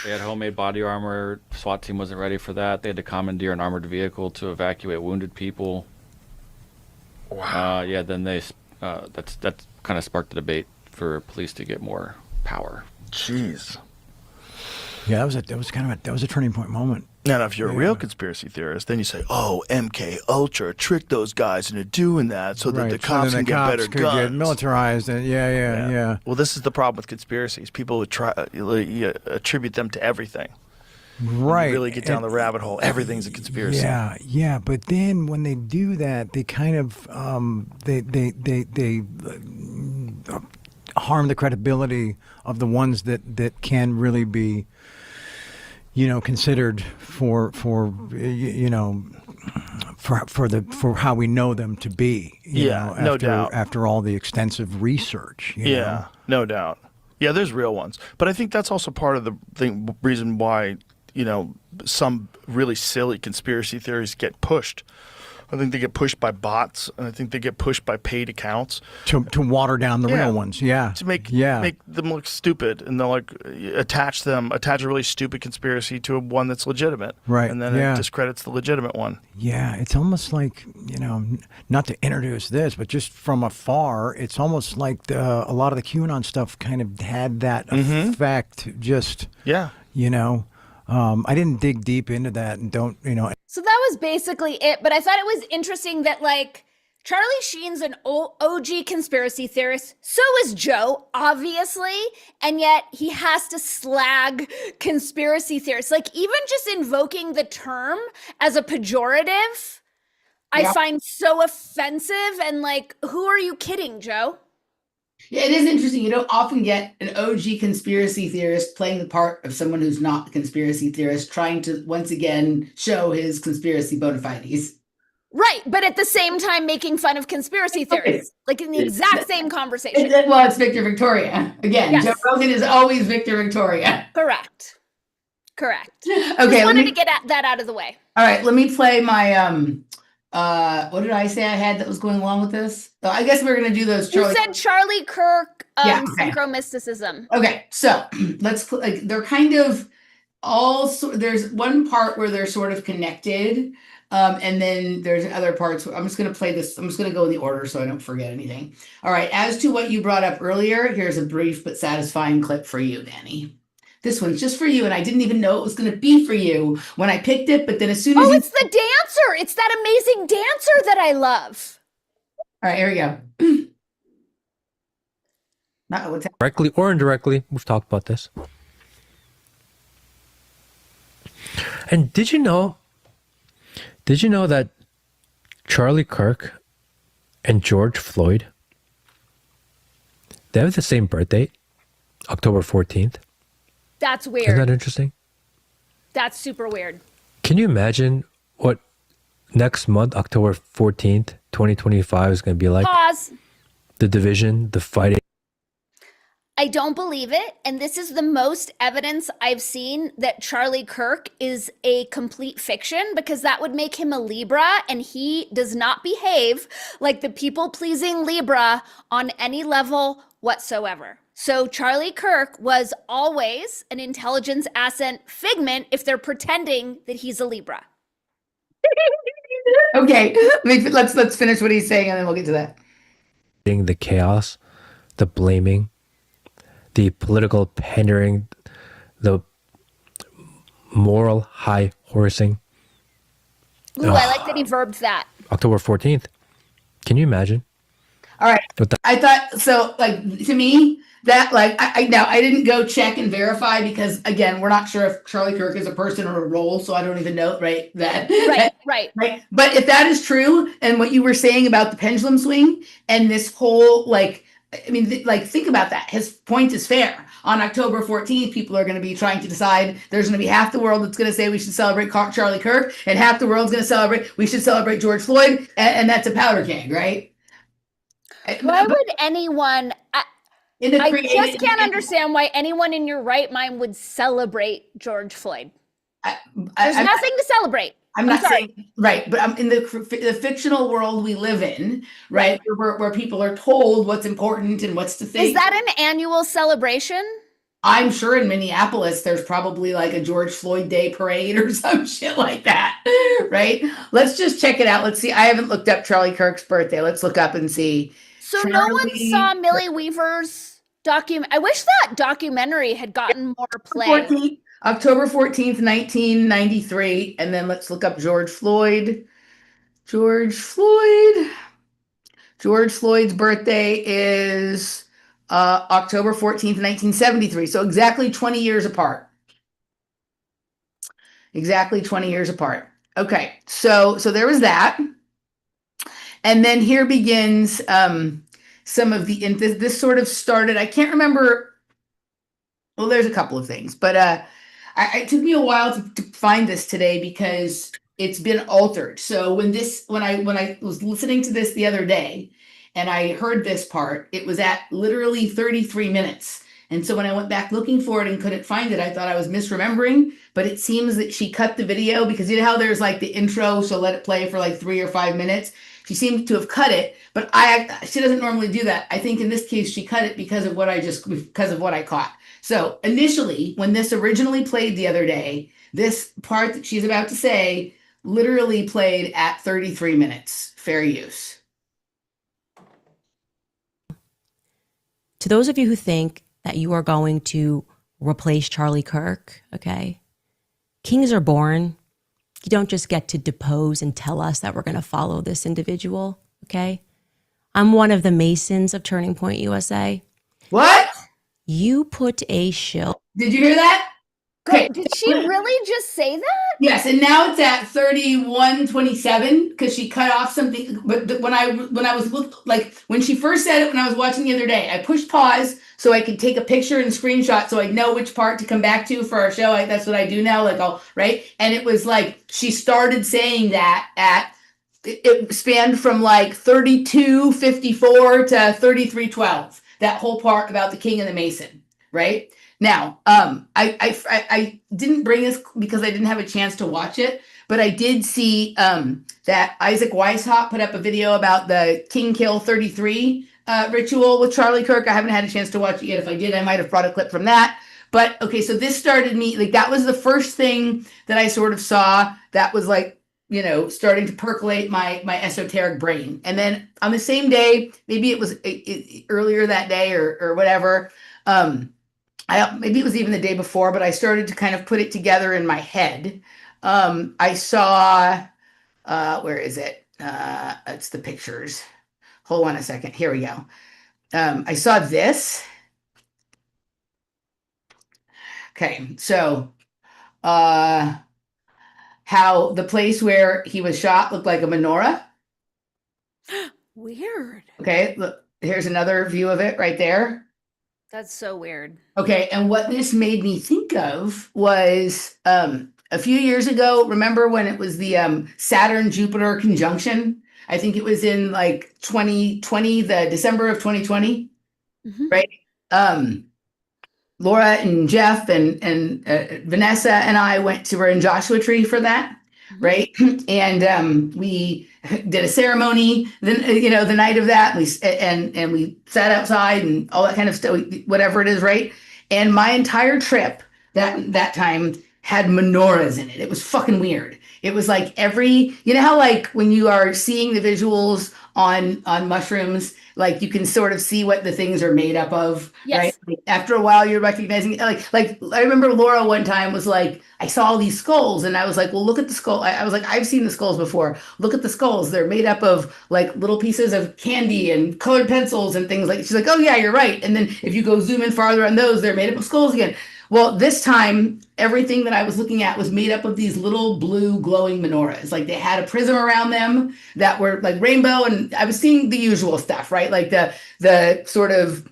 They had homemade body armor. SWAT team wasn't ready for that. They had to commandeer an armored vehicle to evacuate wounded people. Wow. Yeah. Then that's kind of sparked the debate for police to get more power. Jeez. Yeah, that was a turning point moment. Now, if you're a real conspiracy theorist, then you say, "Oh, MK Ultra tricked those guys into doing that so that Right. the cops so then can get better could guns." get militarized, and yeah. Well, this is the problem with conspiracies. People would try attribute them to everything. Right. You really get down the rabbit hole. Everything's a conspiracy. Yeah. But then when they do that, they kind of they harm the credibility of the ones that can really be, considered for how we know them to be. No doubt. After all the extensive research. you know? No doubt. Yeah, there's real ones, but I think that's also part of the reason why some really silly conspiracy theories get pushed. I think they get pushed by bots, and I think they get pushed by paid accounts To water down the Yeah. real ones. Yeah. to make them look stupid, and they'll like attach a really stupid conspiracy to one that's legitimate, Right, and then yeah. it discredits the legitimate one. Yeah, it's almost like, not to introduce this, but just from afar, it's almost like a lot of the QAnon stuff kind of had that effect. Just, Yeah. I didn't dig deep into that and don't. So that was basically it. But I thought it was interesting that like Charlie Sheen's an OG conspiracy theorist. So is Joe, obviously. And yet he has to slag conspiracy theorists. Like even just invoking the term as a pejorative, I Yeah. find so offensive and like, who are you kidding, Joe? Yeah, it is interesting. You don't often get an OG conspiracy theorist playing the part of someone who's not a conspiracy theorist, trying to once again show his conspiracy bona fides. Right, but at the same time making fun of conspiracy theorists, like in the exact same conversation. Well, it's Victor Victoria. Again, Yes. Joe Rogan is always Victor Victoria. Correct. Just Okay, wanted to get that out of the way. all right, let me play my what did I say I had that was going along with this? Oh, I guess we're gonna do those. You said Charlie Kirk, Yeah, okay. synchromysticism. Okay, so let's like they're kind of there's one part where they're sort of connected, and then there's other parts. I'm just gonna play this. I'm just gonna go in the order so I don't forget anything. All right, as to what you brought up earlier, here's a brief but satisfying clip for you, Dani. This one's just for you, and I didn't even know it was going to be for you when I picked it. But then as soon as it's the dancer. It's that amazing dancer that I love. All right, here we go. What's that? Directly or indirectly, we've talked about this. And did you know that Charlie Kirk and George Floyd, they have the same birth date, October 14th? That's weird. Isn't that interesting? That's super weird. Can you imagine what next month, October 14th, 2025 is going to be like? Pause. The division, the fighting. I don't believe it. And this is the most evidence I've seen that Charlie Kirk is a complete fiction, because that would make him a Libra, and he does not behave like the people-pleasing Libra on any level whatsoever. So Charlie Kirk was always an intelligence ascent figment if they're pretending that he's a Libra. Okay, let's finish what he's saying and then we'll get to that. The chaos, the blaming, the political pandering, the moral high horsing. Ooh, I like that he verbed that. October 14th. Can you imagine? All right. I thought so. Like, to me, that like I now I didn't go check and verify because again, we're not sure if Charlie Kirk is a person or a role, so I don't even know. Right. Right. But if that is true, and what you were saying about the pendulum swing and this whole like, I mean, like think about that. His point is fair. On October 14th, people are going to be trying to decide. There's going to be half the world that's going to say we should celebrate Charlie Kirk, and half the world's going to celebrate we should celebrate George Floyd, and that's a powder keg, right? Why would anyone? I just can't understand why anyone in your right mind would celebrate George Floyd. There's nothing to celebrate. I'm not saying right, but I'm in the fictional world we live in, right? Where people are told what's important and what's to think. Is that an annual celebration? I'm sure in Minneapolis there's probably like a George Floyd Day parade or some shit like that, right? Let's just check it out. Let's see. I haven't looked up Charlie Kirk's birthday. Let's look up and see. So no one saw Millie Weaver's document. I wish that documentary had gotten more play. October 14th, 1993. And then let's look up George Floyd. George Floyd's birthday is October 14th, 1973. So exactly 20 years apart. Exactly 20 years apart. Okay, so there was that. And then here begins some of the, this sort of started, I can't remember, well, there's a couple of things, but it took me a while to find this today because it's been altered. So when I was listening to this the other day and I heard this part, it was at literally 33 minutes. And so when I went back looking for it and couldn't find it, I thought I was misremembering, but it seems that she cut the video because you know how there's like the intro, so let it play for like 3 or 5 minutes. She seemed to have cut it, but she doesn't normally do that. I think in this case, she cut it because of what I caught. So initially, when this originally played the other day, this part that she's about to say literally played at 33 minutes. Fair use. To those of you who think that you are going to replace Charlie Kirk, okay? Kings are born. You don't just get to depose and tell us that we're going to follow this individual, okay? I'm one of the Masons of Turning Point USA. What? You put a shill. Did you hear that? Okay. Did she really just say that? Yes, and now it's at 31:27 because she cut off something. But when I was when she first said it when I was watching the other day, I pushed pause so I could take a picture and screenshot so I know which part to come back to for our show. That's what I do now. Like I'll right, and it was like she started saying that at it spanned from like 32:54 to 33:12. That whole part about the king and the mason, right? Now, I didn't bring this because I didn't have a chance to watch it, but I did see that Isaac Weishaupt put up a video about the King Kill 33 ritual with Charlie Kirk. I haven't had a chance to watch it yet. If I did, I might have brought a clip from that. But okay, so this started me like that was the first thing that I sort of saw that was like, you know, starting to percolate my esoteric brain. And then on the same day, maybe it was earlier that day or whatever. Maybe it was even the day before, but I started to kind of put it together in my head. I saw, where is it? It's the pictures. Hold on a second. Here we go. I saw this. Okay, so how the place where he was shot looked like a menorah. Weird. Okay, look, here's another view of it right there. That's so weird. Okay, and what this made me think of was a few years ago, remember when it was the Saturn-Jupiter conjunction? I think it was in like 2020, the December of 2020, right? Laura and Jeff and Vanessa and I were in Joshua Tree for that, right? And we did a ceremony, then the night of that, and we sat outside and all that kind of stuff, whatever it is, right? And my entire trip that time had menorahs in it. It was fucking weird. It was like you know how like when you are seeing the visuals on mushrooms, like you can sort of see what the things are made up of, Yes. right? Like, after a while, you're recognizing like I remember Laura one time was like, I saw all these skulls, and I was like, well, look at the skull. I was like, I've seen the skulls before. Look at the skulls. They're made up of like little pieces of candy and colored pencils and things like. She's like, oh yeah, you're right. And then if you go zoom in farther on those, they're made up of skulls again. Well, this time, everything that I was looking at was made up of these little blue glowing menorahs. Like they had a prism around them that were like rainbow, and I was seeing the usual stuff, right? Like the sort of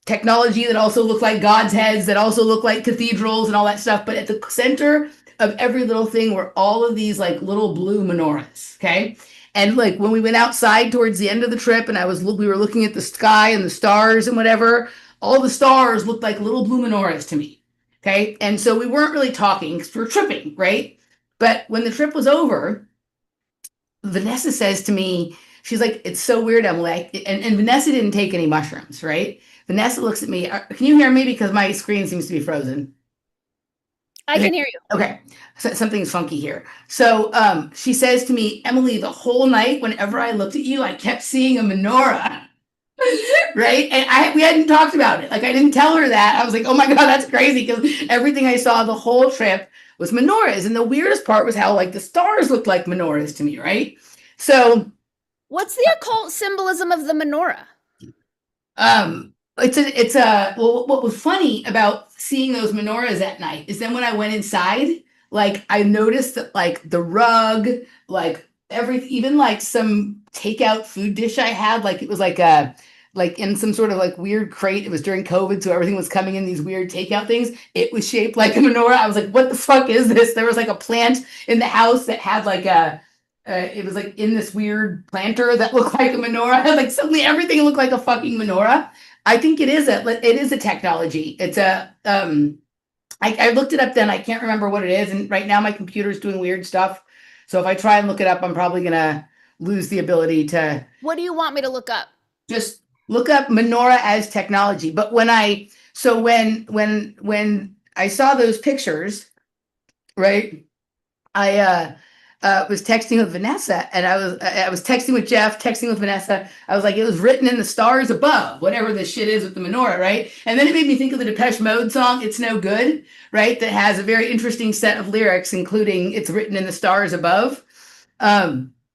technology that also looked like God's heads, that also looked like cathedrals and all that stuff. But at the center of every little thing were all of these like little blue menorahs, okay? And like when we went outside towards the end of the trip, and we were looking at the sky and the stars and whatever, all the stars looked like little blue menorahs to me. Okay. And so we weren't really talking because we were tripping, right? But when the trip was over, Vanessa says to me, she's like, it's so weird, Emily. And Vanessa didn't take any mushrooms, right? Vanessa looks at me. Can you hear me? Because my screen seems to be frozen. I can hear you. Okay. So something's funky here. So she says to me, Emily, the whole night, whenever I looked at you, I kept seeing a menorah. Right. And we hadn't talked about it. Like I didn't tell her that. I was like, oh my God, that's crazy. Because everything I saw the whole trip was menorahs. And the weirdest part was how like the stars looked like menorahs to me. Right. So what's the occult symbolism of the menorah? Well, what was funny about seeing those menorahs at night is then when I went inside, like I noticed that like the rug, like even like some takeout food dish I had, like it was like in some sort of like weird crate. It was during COVID, so everything was coming in these weird takeout things. It was shaped like a menorah. I was like, what the fuck is this? There was like a plant in the house that had like it was like in this weird planter that looked like a menorah. Like suddenly everything looked like a fucking menorah. I think it is a technology. It's I looked it up then. I can't remember what it is. And right now my computer is doing weird stuff. So if I try and look it up, I'm probably going to lose the ability to. What do you want me to look up? Just look up menorah as technology. But when I saw those pictures, right, I was texting with Vanessa, and I was texting with Jeff, texting with Vanessa. I was like, it was written in the stars above, whatever this shit is with the menorah, right? And then it made me think of the Depeche Mode song, It's No Good, right? That has a very interesting set of lyrics, including It's Written in the Stars Above.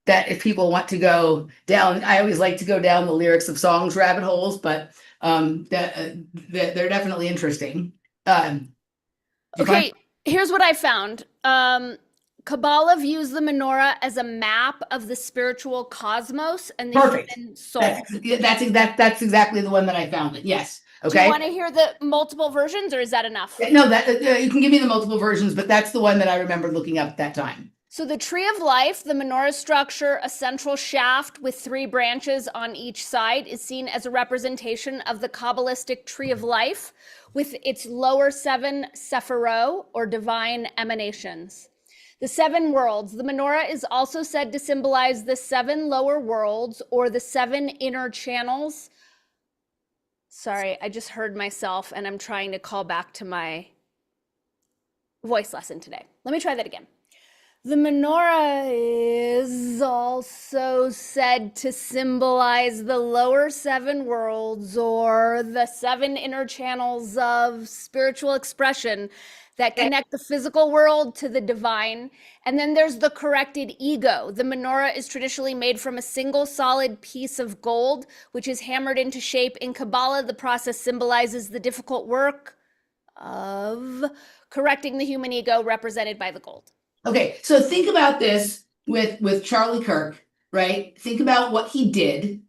That if people want to go down, I always like to go down the lyrics of songs rabbit holes, but they're definitely interesting. Okay. Here's what I found. Kabbalah views the menorah as a map of the spiritual cosmos and the Perfect. human soul. That's exactly the one that I found. Yes. Do Okay. you want to hear the multiple versions, or is that enough? No, that you can give me the multiple versions, but that's the one that I remember looking up at that time. So the tree of life, the menorah structure, a central shaft with 3 branches on each side, is seen as a representation of the Kabbalistic tree of life with its lower 7 sephirot, or divine emanations. The 7 worlds. The menorah is also said to symbolize the 7 lower worlds, or the 7 inner channels. Sorry, I just heard myself and I'm trying to call back to my voice lesson today. Let me try that again. The menorah is also said to symbolize the lower 7 worlds, or the 7 inner channels of spiritual expression that connect the physical world to the divine. And then there's the corrected ego. The menorah is traditionally made from a single solid piece of gold, which is hammered into shape. In Kabbalah, the process symbolizes the difficult work of correcting the human ego, represented by the gold. Okay, so think about this with Charlie Kirk, right? Think about what he did.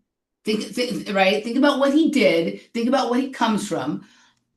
Right? Think about what he did. Think about what he comes from.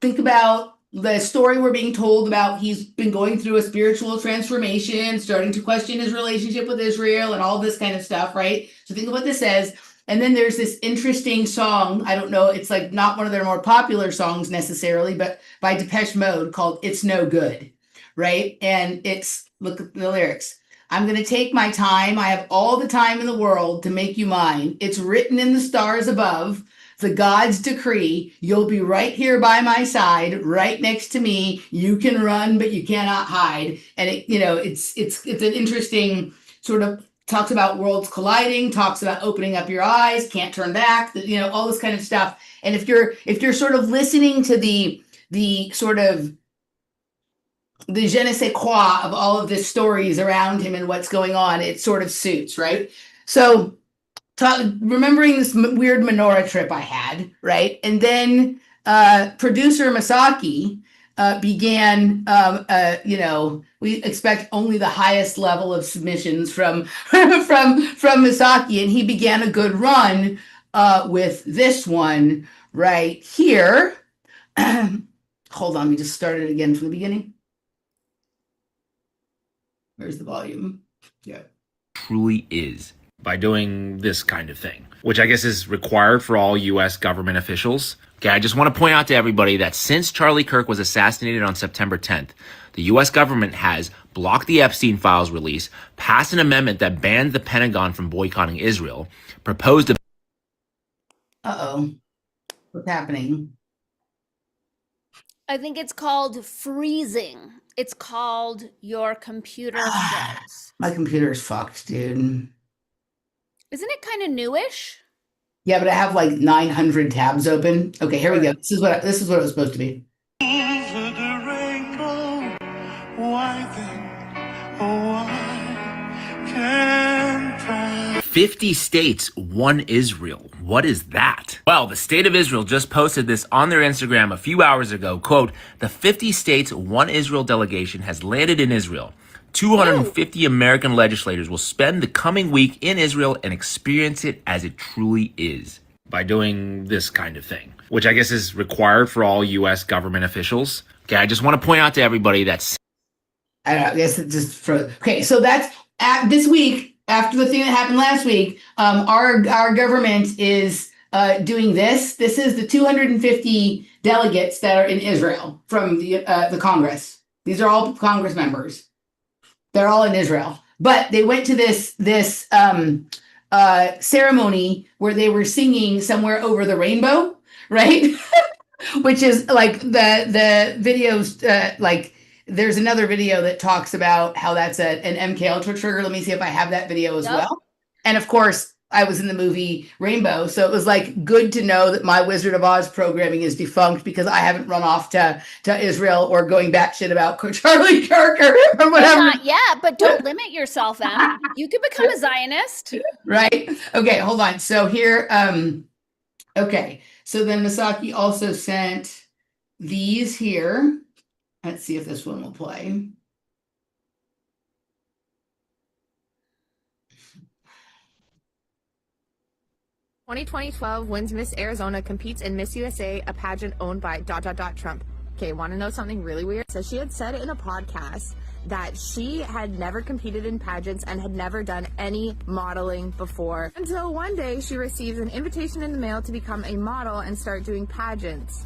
Think about the story we're being told about. He's been going through a spiritual transformation, starting to question his relationship with Israel and all this kind of stuff, right? So think of what this says. And then there's this interesting song. I don't know, it's like not one of their more popular songs necessarily, but by Depeche Mode, called It's No Good, right? And it's, look at the lyrics. I'm going to take my time. I have all the time in the world to make you mine. It's written in the stars above. The gods decree you'll be right here by my side, right next to me. You can run, but you cannot hide. And it, it's an interesting sort of, talks about worlds colliding, talks about opening up your eyes, can't turn back, all this kind of stuff. And if you're sort of listening to the sort of the je ne sais quoi of all of the stories around him and what's going on, it sort of suits, right? So remembering this weird menorah trip I had, right? And then producer Masaki began, we expect only the highest level of submissions from Masaki, and he began a good run with this one right here. Hold on, we just started again from the beginning. Where's the volume? Yeah. Truly is by doing this kind of thing, which I guess is required for all U.S. government officials. Okay, I just want to point out to everybody that since Charlie Kirk was assassinated on September 10th, the U.S. government has blocked the Epstein files release, passed an amendment that banned the Pentagon from boycotting Israel, proposed a... Uh-oh. What's happening? I think it's called freezing. It's called your computer froze. My computer's fucked, dude. Isn't it kind of newish? Yeah, but I have like 900 tabs open. Okay, here we go. This is what it was supposed to be. Over the rainbow, why then, oh why can't I? 50 states, one Israel. What is that? Well, the state of Israel just posted this on their Instagram a few hours ago. Quote, the 50 states, one Israel delegation has landed in Israel. 250 American legislators will spend the coming week in Israel and experience it as it truly is by doing this kind of thing, which I guess is required for all U.S. government officials. Okay, I just want to point out to everybody that... I don't know, I guess it just froze. Okay, so that's this week. After the thing that happened last week, our government is doing this. This is the 250 delegates that are in Israel from the Congress. These are all Congress members. They're all in Israel, but they went to this ceremony where they were singing "Somewhere Over the Rainbow," right? Which is like the videos like. There's another video that talks about how that's an MK Ultra trigger. Let me see if I have that video as well. And of course, I was in the movie Rainbow, so it was like good to know that my Wizard of Oz programming is defunct because I haven't run off to Israel or going batshit about Charlie Kirk or whatever. Not yet, but don't limit yourself, Em. You could become a Zionist. Right? Okay, hold on. So here, okay. So then Masaki also sent these here. Let's see if this one will play. Twenty 2012 wins Miss Arizona, competes in Miss USA, a pageant owned by ... Trump. Okay, want to know something really weird? So she had said in a podcast that she had never competed in pageants and had never done any modeling before, until one day she receives an invitation in the mail to become a model and start doing pageants.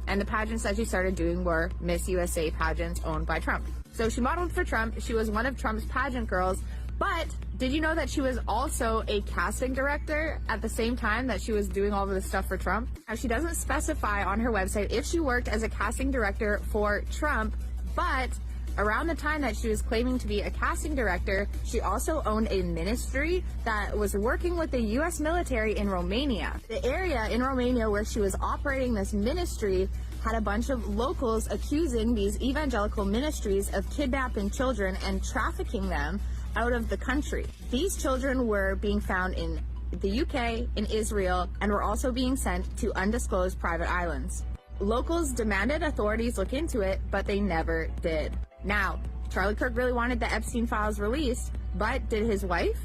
And the pageants that she started doing were Miss USA pageants owned by Trump. So she modeled for Trump. She was one of Trump's pageant girls. But did you know that she was also a casting director at the same time that she was doing all of this stuff for Trump? Now, she doesn't specify on her website if she worked as a casting director for Trump, but around the time that she was claiming to be a casting director, she also owned a ministry that was working with the U.S. military in Romania. The area in Romania where she was operating this ministry had a bunch of locals accusing these evangelical ministries of kidnapping children and trafficking them out of the country. These children were being found in the UK, in Israel, and were also being sent to undisclosed private islands. Locals demanded authorities look into it, but they never did. Now, Charlie Kirk really wanted the Epstein files released, but did his wife?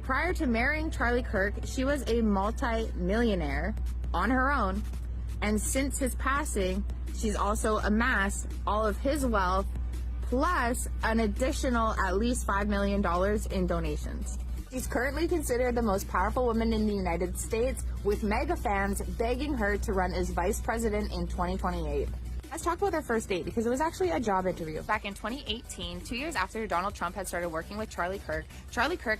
Prior to marrying Charlie Kirk, she was a multi-millionaire on her own, and since his passing, she's also amassed all of his wealth plus an additional at least $5 million in donations. She's currently considered the most powerful woman in the United States, with mega fans begging her to run as vice president in 2028. Let's talk about their first date, because it was actually a job interview. Back in 2018, 2 years after Donald Trump had started working with Charlie Kirk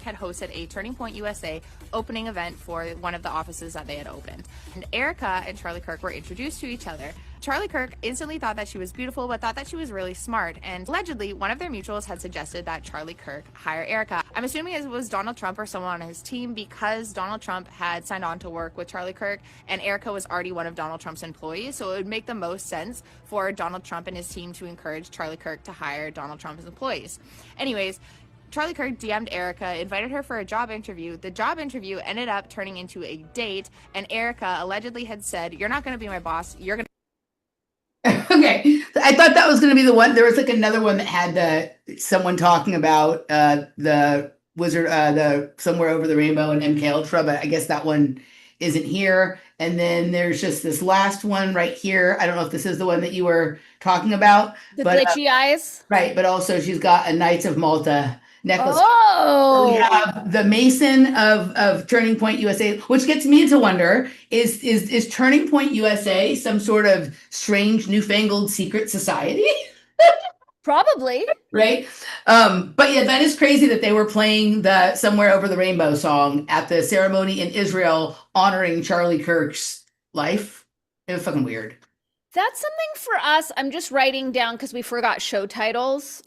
had hosted a Turning Point USA opening event for one of the offices that they had opened. And Erica and Charlie Kirk were introduced to each other. Charlie Kirk instantly thought that she was beautiful, but thought that she was really smart. And allegedly, one of their mutuals had suggested that Charlie Kirk hire Erica. I'm assuming it was Donald Trump or someone on his team, because Donald Trump had signed on to work with Charlie Kirk, and Erica was already one of Donald Trump's employees. So it would make the most sense for Donald Trump and his team to encourage Charlie Kirk to hire Donald Trump's employees. Anyways, Charlie Kirk DM'd Erica, invited her for a job interview. The job interview ended up turning into a date, and Erica allegedly had said, "You're not going to be my boss. You're going to..." Okay, I thought that was going to be the one. There was like another one that had someone talking about the wizard, the Somewhere Over the Rainbow and MK Ultra, but I guess that one isn't here. And then there's just this last one right here. I don't know if this is the one that you were talking about. The but, glitchy eyes. Right, but also she's got a Knights of Malta necklace. Oh, we have the Mason of Turning Point USA, which gets me to wonder, is Turning Point USA some sort of strange newfangled secret society? probably. Right? But yeah, that is crazy that they were playing the Somewhere Over the Rainbow song at the ceremony in Israel honoring Charlie Kirk's life. It was fucking weird. That's something for us. I'm just writing down because we forgot show titles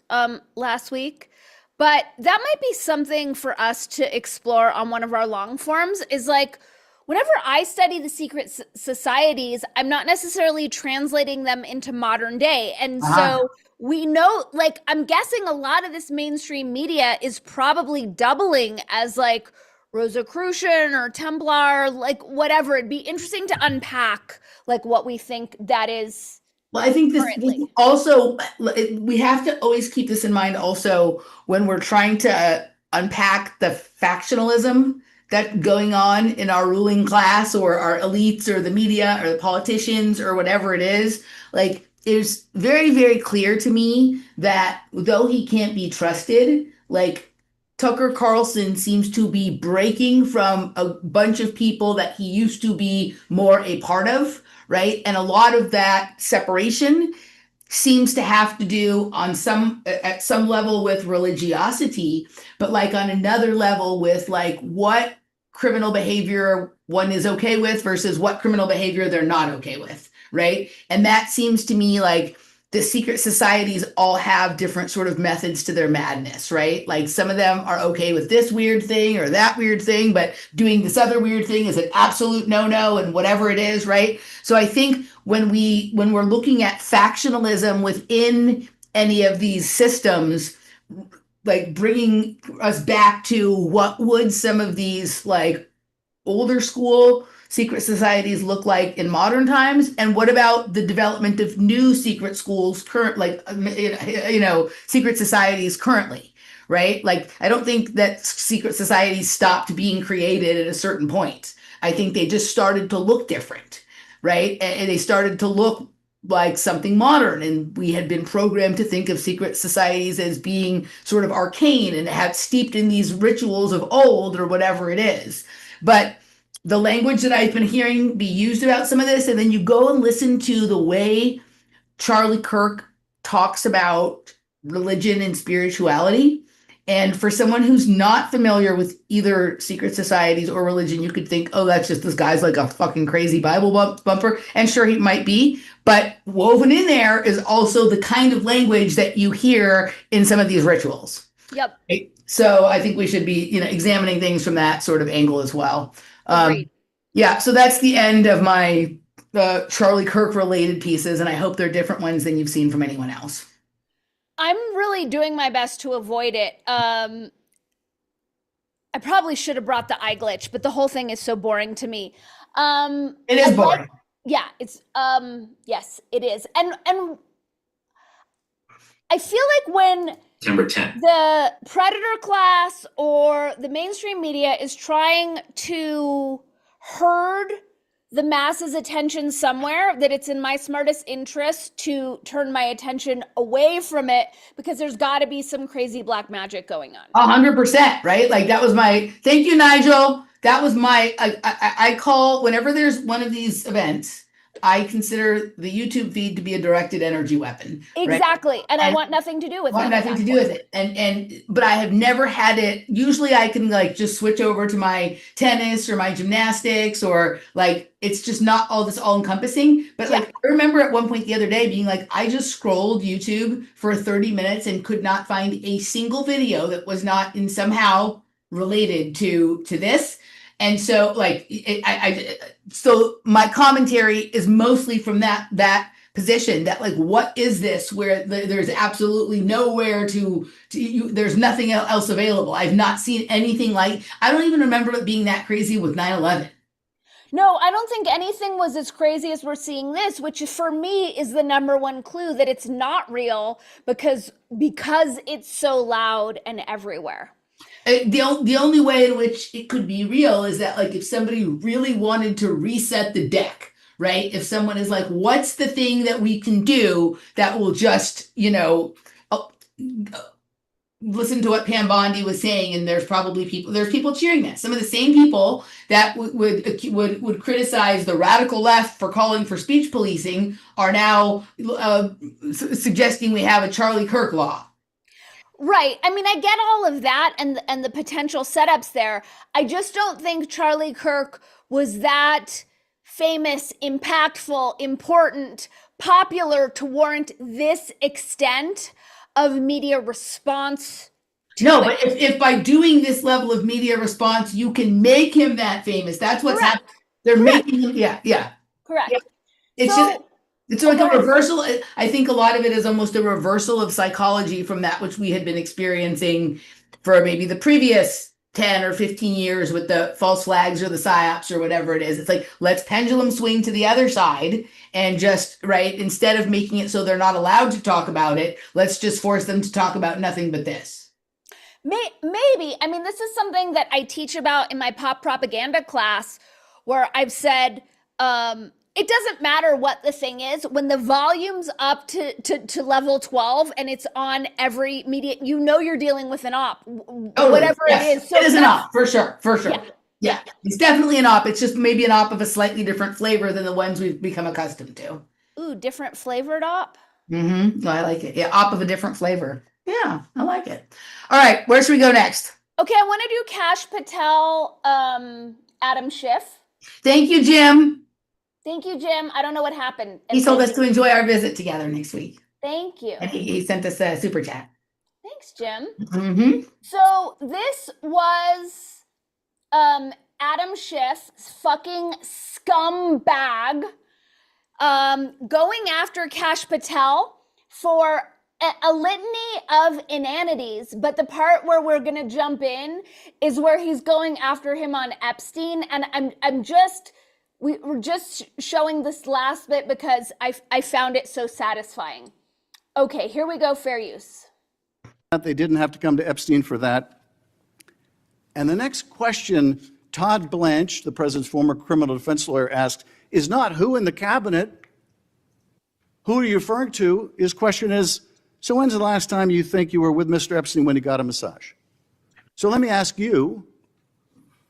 last week. But that might be something for us to explore on one of our long forms, is like, whenever I study the secret societies, I'm not necessarily translating them into modern day. And so we know, like, I'm guessing a lot of this mainstream media is probably doubling as like Rosicrucian or Templar, like whatever. It'd be interesting to unpack like what we think that is. Well, I think this also, we have to always keep this in mind also when we're trying to unpack the factionalism that's going on in our ruling class or our elites or the media or the politicians or whatever it is. Like, it's very, very clear to me that though he can't be trusted, like Tucker Carlson seems to be breaking from a bunch of people that he used to be more a part of. Right. And a lot of that separation seems to have to do at some level with religiosity, but like on another level with like what criminal behavior one is okay with versus what criminal behavior they're not okay with. Right. And that seems to me like the secret societies all have different sort of methods to their madness, right? Like some of them are okay with this weird thing or that weird thing, but doing this other weird thing is an absolute no-no and whatever it is, right? So I think when we're looking at factionalism within any of these systems, like bringing us back to what would some of these like older school secret societies look like in modern times, and what about the development of new secret schools current, like secret societies currently, right? Like, I don't think that secret societies stopped being created at a certain point. I think they just started to look different, right? And they started to look like something modern, and we had been programmed to think of secret societies as being sort of arcane and have steeped in these rituals of old or whatever it is. But the language that I've been hearing be used about some of this, and then you go and listen to the way Charlie Kirk talks about religion and spirituality. And for someone who's not familiar with either secret societies or religion, you could think, oh, that's just this guy's like a fucking crazy Bible bumper. And sure, he might be. But woven in there is also the kind of language that you hear in some of these rituals. Yep. Right? So I think we should be, examining things from that sort of angle as well. Yeah, so that's the end of my Charlie Kirk related pieces, and I hope they're different ones than you've seen from anyone else. I'm really doing my best to avoid it. I probably should have brought the eye glitch, but the whole thing is so boring to me. It is boring. Yeah, it's yes, it is. And I feel like when September 10th. the predator class or the mainstream media is trying to herd the masses' attention somewhere, that it's in my smartest interest to turn my attention away from it, because there's got to be some crazy black magic going on. 100%, right? Like, that was my, thank you, Nigel. That was my, I call, whenever there's one of these events, I consider the YouTube feed to be a directed energy weapon. Exactly. Right? And I want nothing to do with it. Want nothing to do with it. But I have never had it. Usually I can like just switch over to my tennis or my gymnastics, or like, it's just not all this all encompassing. But like, I remember at one point the other day being like, I just scrolled YouTube for 30 minutes and could not find a single video that was not in somehow related to this. And so like, so my commentary is mostly from that position, that like, what is this where there's absolutely nowhere there's nothing else available. I've not seen anything like, I don't even remember it being that crazy with 9/11. No, I don't think anything was as crazy as we're seeing this, which for me is the number one clue that it's not real, because it's so loud and everywhere. The only way in which it could be real is that, like, if somebody really wanted to reset the deck, right? If someone is like, what's the thing that we can do that will just, listen to what Pam Bondi was saying, and there's people cheering that. Some of the same people that would criticize the radical left for calling for speech policing are now suggesting we have a Charlie Kirk law. Right. I mean, I get all of that and the potential setups there. I just don't think Charlie Kirk was that famous, impactful, important, popular to warrant this extent of media response. No, but if by doing this level of media response, you can make him that famous, that's what's happening. They're making him, yeah. Correct. Yeah. It's like a reversal. I think a lot of it is almost a reversal of psychology from that which we had been experiencing for maybe the previous 10 or 15 years with the false flags or the psyops or whatever it is. It's like, let's pendulum swing to the other side and just, right, instead of making it so they're not allowed to talk about it, let's just force them to talk about nothing but this. Maybe. I mean, this is something that I teach about in my pop propaganda class, where I've said, it doesn't matter what the thing is. When the volume's up to level 12 and it's on every media, you're dealing with an op, whatever it is. So it is an op, for sure. Yeah, it's definitely an op. It's just maybe an op of a slightly different flavor than the ones we've become accustomed to. Ooh, different flavored op? Mm-hmm. No, I like it. Yeah, op of a different flavor. Yeah, I like it. All right, where should we go next? Okay, I want to do Kash Patel, Adam Schiff. Thank you, Jim. Thank you, Jim. I don't know what happened. He told us to enjoy our visit together next week. Thank you. And he sent us a super chat. Thanks, Jim. Mm-hmm. So this was Adam Schiff's fucking scumbag going after Kash Patel for a litany of inanities, but the part where we're going to jump in is where he's going after him on Epstein. And we're just showing this last bit because I found it so satisfying. Okay, here we go, fair use. They didn't have to come to Epstein for that. And the next question Todd Blanche, the president's former criminal defense lawyer, asked is not who in the cabinet, who are you referring to? His question is, so when's the last time you think you were with Mr. Epstein when he got a massage? So let me ask you,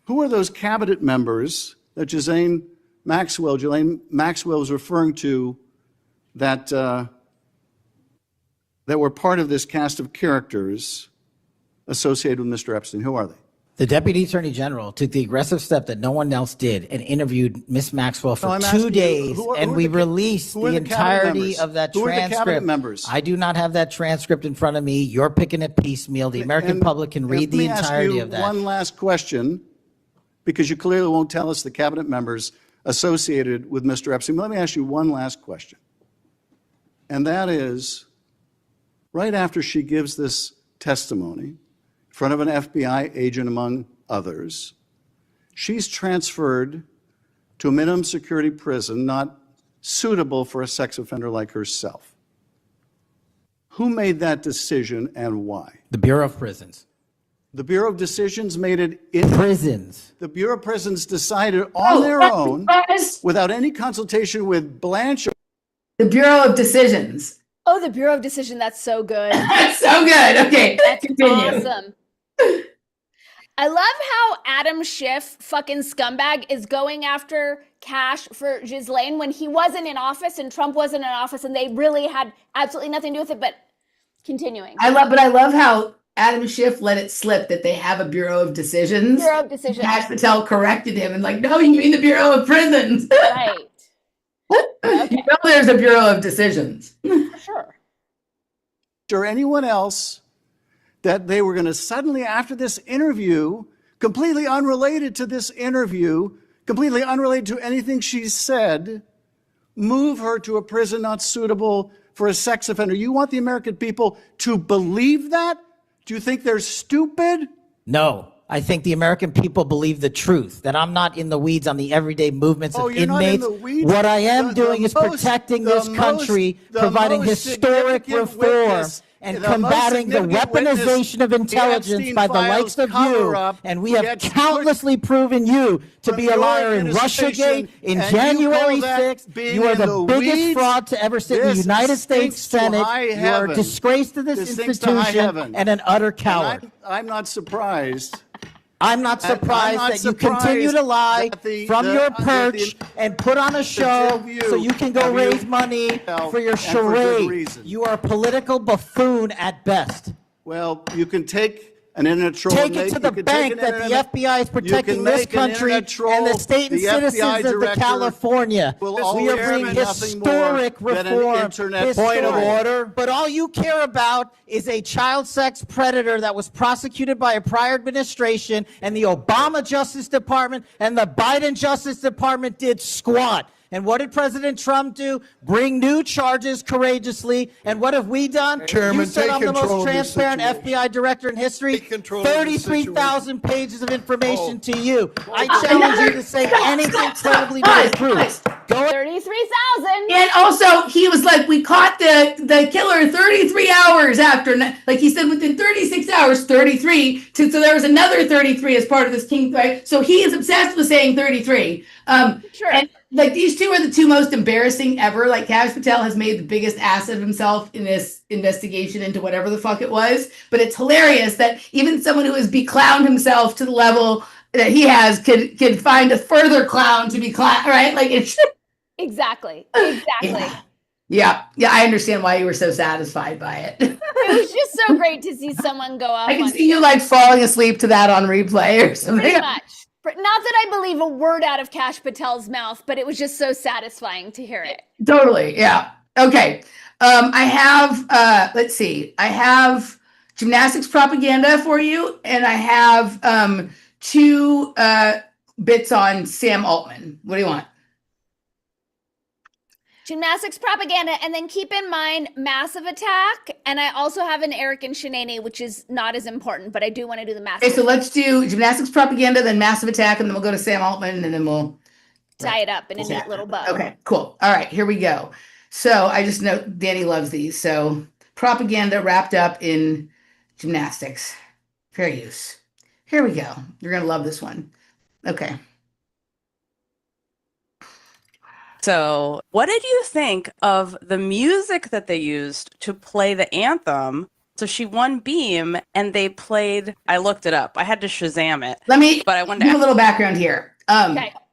who are those cabinet members that Ghislaine Maxwell was referring to that were part of this cast of characters associated with Mr. Epstein? Who are they? The Deputy Attorney General took the aggressive step that no one else did and interviewed Miss Maxwell for 2 days, and we released the entirety of that transcript. Who are the cabinet members? I do not have that transcript in front of me. You're picking it piecemeal. The American public can read the entirety of that. One last question, because you clearly won't tell us the cabinet members associated with Mr. Epstein. Let me ask you one last question. And that is, right after she gives this testimony, in front of an FBI agent, among others, she's transferred to a minimum security prison not suitable for a sex offender like herself. Who made that decision and why? The Bureau of Prisons. The Bureau of Decisions made it in prisons. The Bureau of Prisons decided on their own, without any consultation with Blanche. The Bureau of Decisions. Oh, the Bureau of Decision. That's so good. That's so good. Okay, that's continue. Awesome. I love how Adam Schiff, fucking scumbag, is going after cash for Ghislaine when he wasn't in office and Trump wasn't in office, and they really had absolutely nothing to do with it. But continuing. I love how Adam Schiff let it slip that they have a Bureau of Decisions. Bureau of Decisions. Kash Patel corrected him and like, no, you mean the Bureau of Prisons. Right. Okay. You know there's a Bureau of Decisions. For sure. Or anyone else that they were going to suddenly, after this interview, completely unrelated to this interview, completely unrelated to anything she said, move her to a prison not suitable for a sex offender. You want the American people to believe that? Do you think they're stupid? No. I think the American people believe the truth, that I'm not in the weeds on the everyday movements of you're inmates. Not in the weeds? What I am doing is protecting this country, providing historic reform, and combating the weaponization of intelligence by the likes of you. And we have countlessly proven you to be a liar in Russiagate, in January 6th. You are the biggest fraud to ever sit in the United States Senate. You are a disgrace to this institution and an utter coward. I'm not surprised. I'm not surprised that you continue to lie from your perch and put on a show so you can go raise money for your charade. You are a political buffoon at best. Well, you can take an internet troll. Take it to the bank that the FBI is protecting this country and the state and citizens of the California. We are bringing historic reform. Point of order. But all you care about is a child sex predator that was prosecuted by a prior administration, and the Obama Justice Department and the Biden Justice Department did squat. And what did President Trump do? Bring new charges courageously. And what have we done? Chairman, you said I'm the most transparent situation. FBI director in history. 33,000 pages of information to you. I Oh, challenge you to say anything credibly to the truth. Go 33,000. And also, he was like, we caught the killer 33 hours after. Like he said, within 36 hours, 33. So there was another 33 as part of this king, right? So he is obsessed with saying 33. Sure. And like these two are the two most embarrassing ever. Like Kash Patel has made the biggest ass of himself in this investigation into whatever the fuck it was. But it's hilarious that even someone who has beclowned himself to the level that he has could find a further clown to be clown, right? Like it's Exactly. Yeah, I understand why you were so satisfied by it. It was just so great to see someone go off. I can see you like falling asleep to that on replay or something. Pretty much. Not that I believe a word out of Kash Patel's mouth, but it was just so satisfying to hear it. Totally. Yeah. Okay. I have, let's see, I have gymnastics propaganda for you, and I have two bits on Sam Altman. What do you want? Gymnastics propaganda, and then keep in mind Massive Attack, and I also have an Eric and Shanae, which is not as important, but I do want to do the Massive Okay, so let's do gymnastics propaganda, then Massive Attack, and then we'll go to Sam Altman, and then we'll tie it up in a neat little bow. Okay, cool. All right, here we go. So I just know Dani loves these. So propaganda wrapped up in gymnastics. Fair use. Here we go. You're gonna love this one. Okay. So, what did you think of the music that they used to play the anthem? So she won Beam, and they played. I looked it up. I had to Shazam it. But I wanted to give a little background here.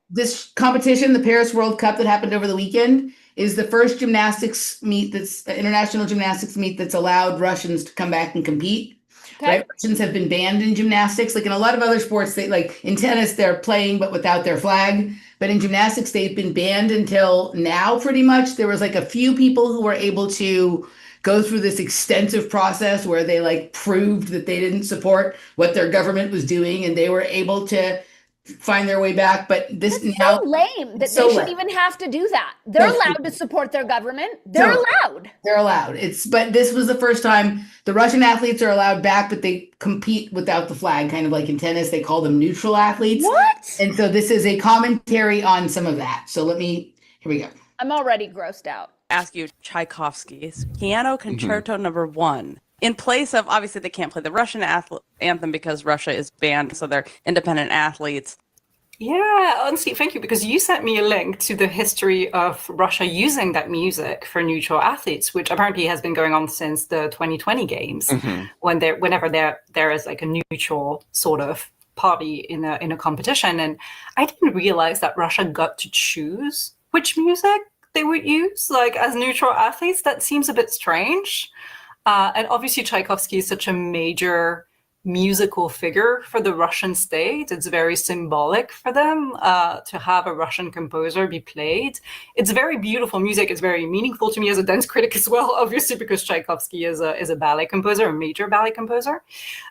This competition, the Paris World Cup that happened over the weekend, is the first gymnastics meet that's international gymnastics meet that's allowed Russians to come back and compete. Right? Russians have been banned in gymnastics. Like in a lot of other sports, they like in tennis, they're playing but without their flag. But in gymnastics, they've been banned until now, pretty much. There was like a few people who were able to go through this extensive process where they like proved that they didn't support what their government was doing, and they were able to find their way back. But this That's now so lame that so they should lame. even have to do that. They're allowed to support their government. They're allowed. They're allowed. But this was the first time the Russian athletes are allowed back, but they compete without the flag, kind of like in tennis. They call them neutral athletes. What? And so this is a commentary on some of that. So here we go. I'm already grossed out. Ask you Tchaikovsky's Piano Concerto Number 1. In place of, obviously, they can't play the Russian anthem because Russia is banned, so they're independent athletes. Yeah, honestly, thank you, because you sent me a link to the history of Russia using that music for neutral athletes, which apparently has been going on since the 2020 games, whenever there is like a neutral sort of party in a competition. And I didn't realize that Russia got to choose which music they would use, like as neutral athletes. That seems a bit strange. And obviously Tchaikovsky is such a major musical figure for the Russian state. It's very symbolic for them to have a Russian composer be played. It's very beautiful music. It's very meaningful to me as a dance critic as well, obviously, because Tchaikovsky is a ballet composer, a major ballet composer.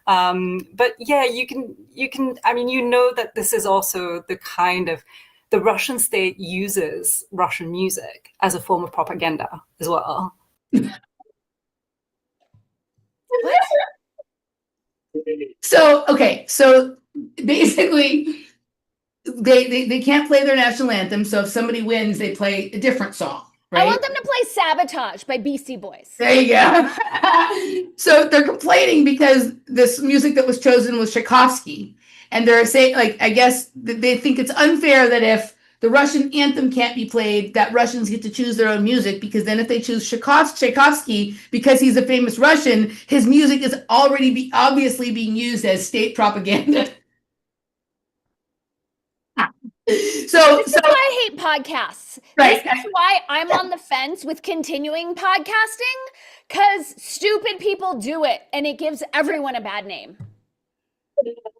But yeah, you can. I mean, you know that this is also the kind of the Russian state uses Russian music as a form of propaganda as well. So basically they can't play their national anthem. So if somebody wins, they play a different song. Right? I want them to play Sabotage by Beastie Boys. There you go. So they're complaining because this music that was chosen was Tchaikovsky. And they're saying, like, I guess they think it's unfair that if the Russian anthem can't be played, that Russians get to choose their own music, because then if they choose Tchaikovsky because he's a famous Russian, his music is already obviously being used as state propaganda. This is why I hate podcasts. Right. This is why I'm on the fence with continuing podcasting, because stupid people do it and it gives everyone a bad name.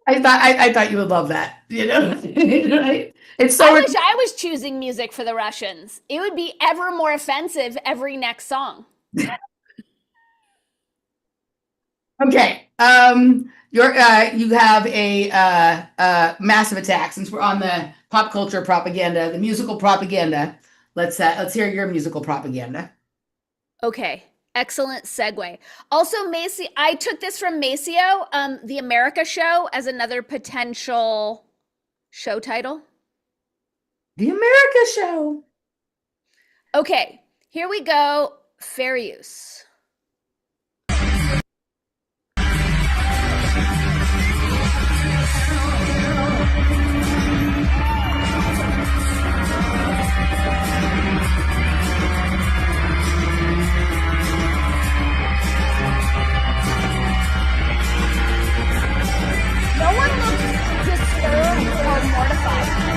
I thought you would love that, right? It's so. I wish I was choosing music for the Russians. It would be ever more offensive every next song. Okay. You have a Massive Attack. Since we're on the pop culture propaganda, the musical propaganda, let's hear your musical propaganda. Okay. Excellent segue. Also, Macy, I took this from Maceo, The America Show, as another potential show title. The America Show. Okay, here we go. Fair use. No one looks disturbed or mortified.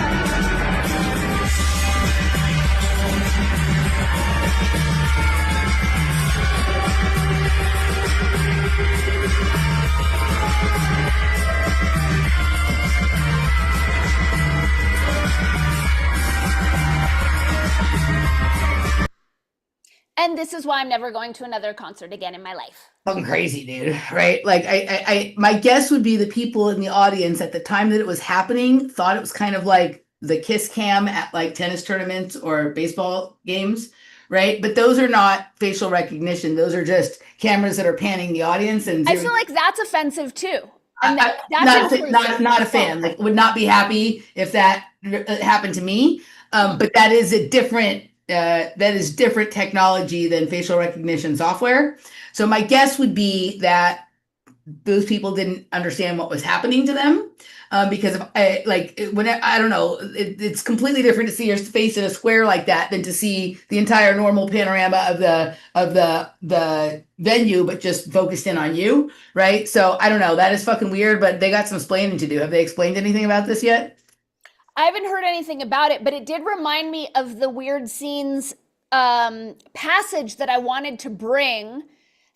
And this is why I'm never going to another concert again in my life. Fucking crazy, dude. Right? Like, I my guess would be the people in the audience at the time that it was happening thought it was kind of like the kiss cam at like tennis tournaments or baseball games, right? But those are not facial recognition. Those are just cameras that are panning the audience and I feel like that's offensive too. And that's not a fan. Like, would not be happy if that happened to me. But that is a different different technology than facial recognition software. So my guess would be that those people didn't understand what was happening to them. Because I don't know, it's completely different to see your face in a square like that than to see the entire normal panorama of the venue, but just focused in on you, right? So I don't know, that is fucking weird, but they got some explaining to do. Have they explained anything about this yet? I haven't heard anything about it, but it did remind me of the weird scenes passage that I wanted to bring.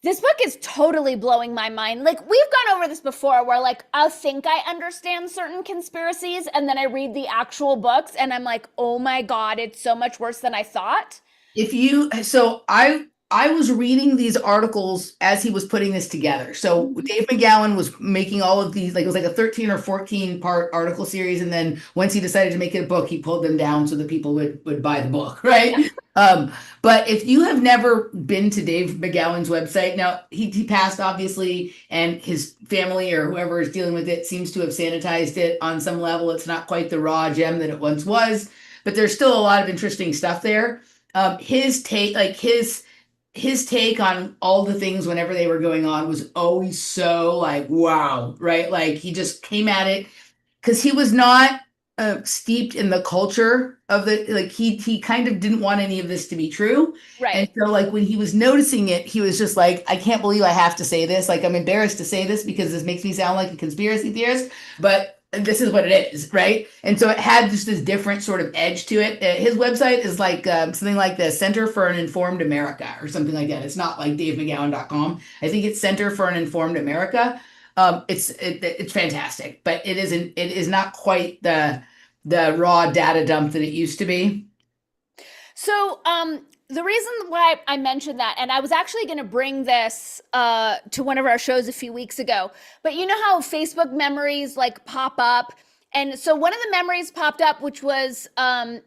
This book is totally blowing my mind. Like, we've gone over this before where, like, I think I understand certain conspiracies and then I read the actual books and I'm like, oh my God, it's so much worse than I thought. I was reading these articles as he was putting this together. So Dave McGowan was making all of these, like, it was like a 13 or 14 part article series. And then once he decided to make it a book, he pulled them down so that people would buy the book, right? Yeah. But if you have never been to Dave McGowan's website, now he passed obviously, and his family or whoever is dealing with it seems to have sanitized it on some level. It's not quite the raw gem that it once was, but there's still a lot of interesting stuff there. His take on all the things whenever they were going on was always so like, wow, right? Like, he just came at it because he was not steeped in the culture of the, like, he kind of didn't want any of this to be true. Right. And so, like, when he was noticing it, he was just like, I can't believe I have to say this. Like, I'm embarrassed to say this because this makes me sound like a conspiracy theorist, but this is what it is, right? And so it had just this different sort of edge to it. His website is like something like the Center for an Informed America or something like that. It's not like davemcgowan.com. I think it's Center for an Informed America. It's fantastic, but it is not quite the raw data dump that it used to be. So the reason why I mentioned that, and I was actually going to bring this to one of our shows a few weeks ago, but you know how Facebook memories like pop up? And so one of the memories popped up, which was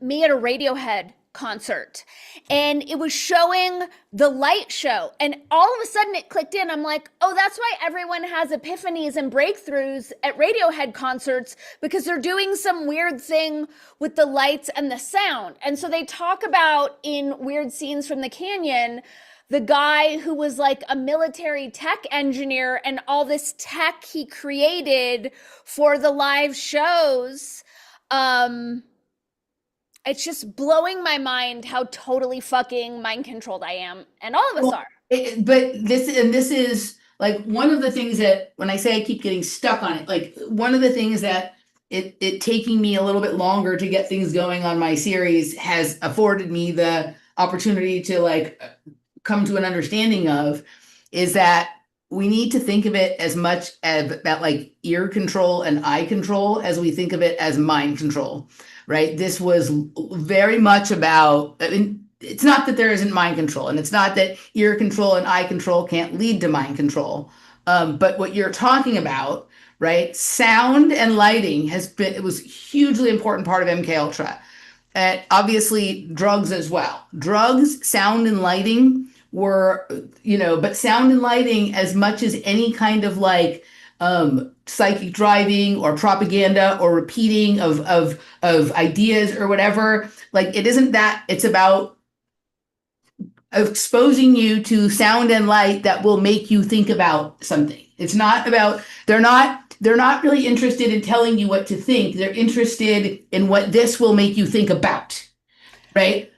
me at a Radiohead concert, and it was showing the light show, and all of a sudden it clicked in. I'm like, oh, that's why everyone has epiphanies and breakthroughs at Radiohead concerts, because they're doing some weird thing with the lights and the sound. And so they talk about in Weird Scenes from the Canyon, the guy who was like a military tech engineer and all this tech he created for the live shows. It's just blowing my mind how totally fucking mind controlled I am. And all of us are. But this is like one of the things that, when I say I keep getting stuck on it, like one of the things that it taking me a little bit longer to get things going on my series has afforded me the opportunity to like come to an understanding of is that we need to think of it as much as that like ear control and eye control as we think of it as mind control. Right. This was very much about, I mean, it's not that there isn't mind control, and it's not that ear control and eye control can't lead to mind control. But what you're talking about, right? Sound and lighting it was a hugely important part of MK Ultra. And obviously drugs as well. Drugs, sound and lighting were, but sound and lighting as much as any kind of like, psychic driving or propaganda or repeating of ideas or whatever. Like, it isn't that, it's about exposing you to sound and light that will make you think about something. It's not about, they're not really interested in telling you what to think. They're interested in what this will make you think about. Right?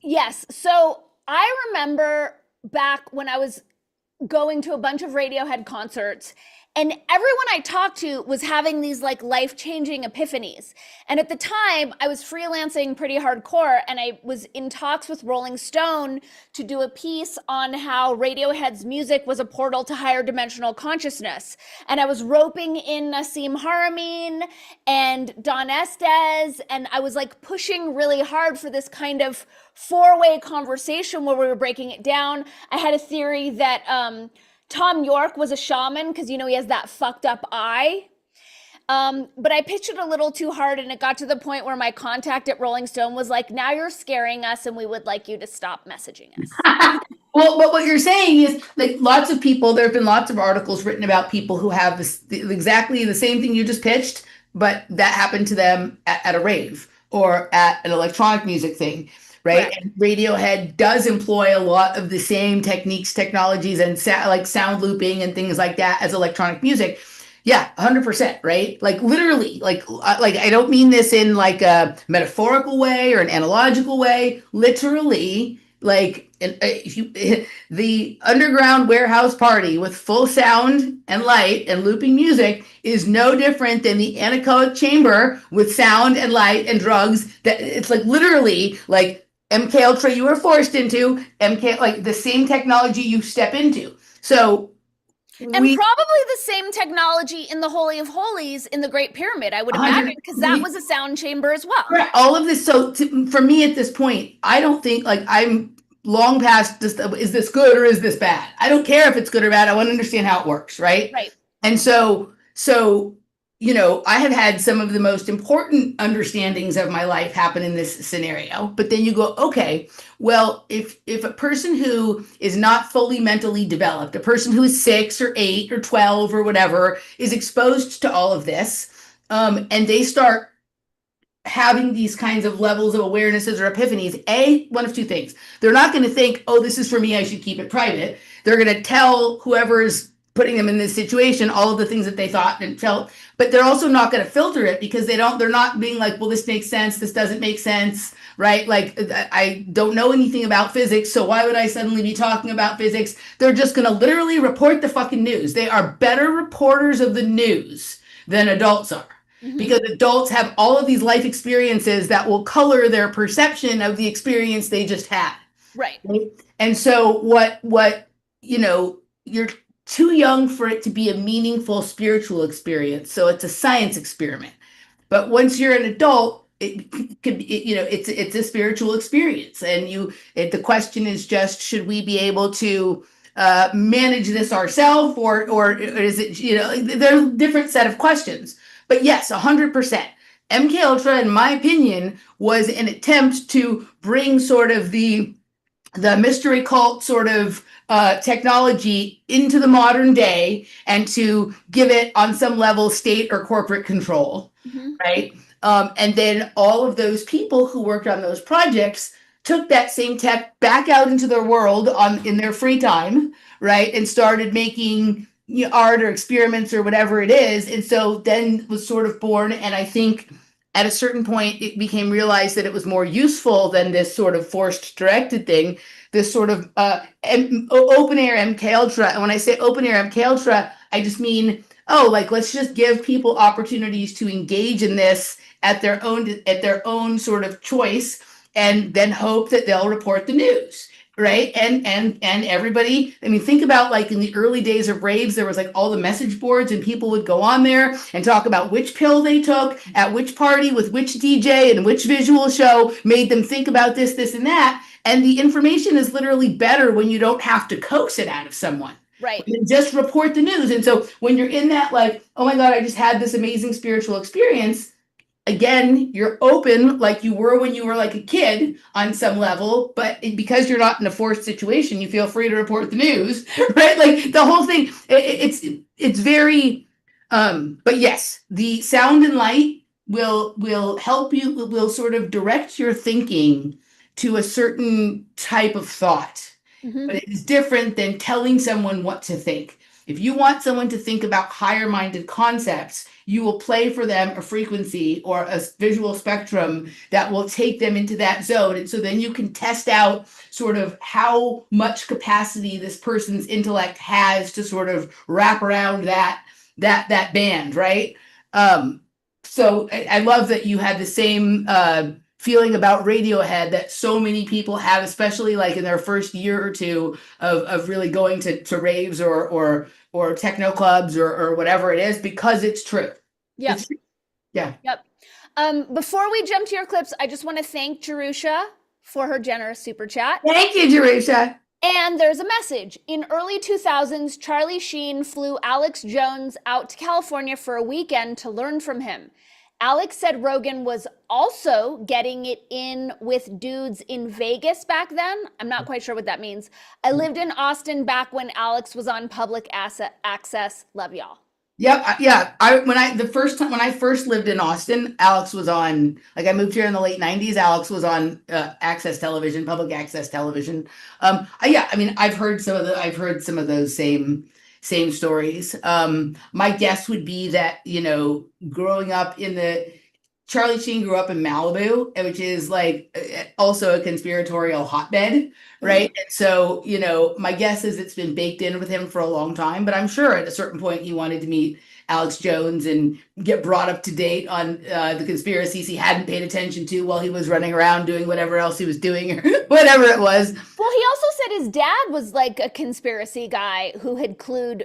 Yes. So I remember back when I was going to a bunch of Radiohead concerts, and everyone I talked to was having these like life-changing epiphanies. And at the time, I was freelancing pretty hardcore, and I was in talks with Rolling Stone to do a piece on how Radiohead's music was a portal to higher dimensional consciousness. And I was roping in Nassim Haramein and Don Estes, and I was like pushing really hard for this kind of four-way conversation where we were breaking it down. I had a theory that Tom York was a shaman because, he has that fucked up eye. But I pitched it a little too hard, and it got to the point where my contact at Rolling Stone was like, now you're scaring us and we would like you to stop messaging us. Well, but what you're saying is, like, lots of people, there have been lots of articles written about people who have exactly the same thing you just pitched, but that happened to them at a rave or at an electronic music thing, right? And Radiohead does employ a lot of the same techniques, technologies, and like sound looping and things like that as electronic music. Yeah, 100%, right? Like literally, like I don't mean this in like a metaphorical way or an analogical way. Literally, like if you the underground warehouse party with full sound and light and looping music is no different than the anechoic chamber with sound and light and drugs. That it's like literally like MK Ultra you were forced into, MK, like the same technology you step into. So and probably the same technology in the Holy of Holies in the Great Pyramid, I would imagine, because that was a sound chamber as well. Right. All of this. So for me at this point, I don't think like I'm long past just, is this good or is this bad? I don't care if it's good or bad. I want to understand how it works. Right. Right. And so, you know, I have had some of the most important understandings of my life happen in this scenario. But then you go, okay, well, if a person who is not fully mentally developed, a person who is 6 or 8 or 12 or whatever, is exposed to all of this, and they start having these kinds of levels of awarenesses or epiphanies, one of two things. They're not going to think, oh, this is for me, I should keep it private. They're going to tell whoever's putting them in this situation all of the things that they thought and felt, but they're also not going to filter it because they're not being like, well, this makes sense, this doesn't make sense, right? Like, I don't know anything about physics, so why would I suddenly be talking about physics? They're just going to literally report the fucking news. They are better reporters of the news than adults are. Because adults have all of these life experiences that will color their perception of the experience they just had. Right. And so what, you know, you're too young for it to be a meaningful spiritual experience. So it's a science experiment. But once you're an adult, it could be, you know, it's a spiritual experience. And the question is just, should we be able to manage this ourselves or is it, you know, there's a different set of questions. But yes, 100%. MK Ultra, in my opinion, was an attempt to bring sort of the mystery cult sort of technology into the modern day and to give it on some level state or corporate control, right? And then all of those people who worked on those projects took that same tech back out into their world in their free time, right? And started making art or experiments or whatever it is. And so then was sort of born. And I think at a certain point, it became realized that it was more useful than this sort of forced directed thing, this sort of open air MK Ultra. And when I say open air MK Ultra, I just mean, let's just give people opportunities to engage in this at their own sort of choice, and then hope that they'll report the news. Right. And everybody, I mean, think about like in the early days of raves, there was like all the message boards and people would go on there and talk about which pill they took at which party with which DJ and which visual show made them think about this, and that. And the information is literally better when you don't have to coax it out of someone. Right. Just report the news. And so when you're in that, like, oh my God, I just had this amazing spiritual experience. Again, you're open like you were when you were like a kid on some level, but because you're not in a forced situation, you feel free to report the news, right? Like the whole thing, it's very, but yes, the sound and light will help you, will sort of direct your thinking to a certain type of thought, but it is different than telling someone what to think. If you want someone to think about higher minded concepts, you will play for them a frequency or a visual spectrum that will take them into that zone. And so then you can test out sort of how much capacity this person's intellect has to sort of wrap around that band, right? So I love that you had the same feeling about Radiohead that so many people have, especially like in their first year or two of really going to raves or techno clubs or whatever it is, because it's true. Yep. Yeah. Yep. Before we jump to your clips, I just want to thank Jerusha for her generous super chat. Thank you, Jerusha. And there's a message. In early 2000s, Charlie Sheen flew Alex Jones out to California for a weekend to learn from him. Alex said Rogan was also getting it in with dudes in Vegas back then. I'm not quite sure what that means. I lived in Austin back when Alex was on public access. Love y'all. Yep. Yeah. When I first lived in Austin, Alex was on, like I moved here in the late 90s. Alex was on access television, public access television. Yeah, I mean, I've heard some of those same stories. My guess would be that, growing up Charlie Sheen grew up in Malibu, which is like also a conspiratorial hotbed, right? And so, my guess is it's been baked in with him for a long time, but I'm sure at a certain point he wanted to meet Alex Jones and get brought up to date on the conspiracies he hadn't paid attention to while he was running around doing whatever else he was doing or whatever it was. Well, he also said his dad was like a conspiracy guy who had clued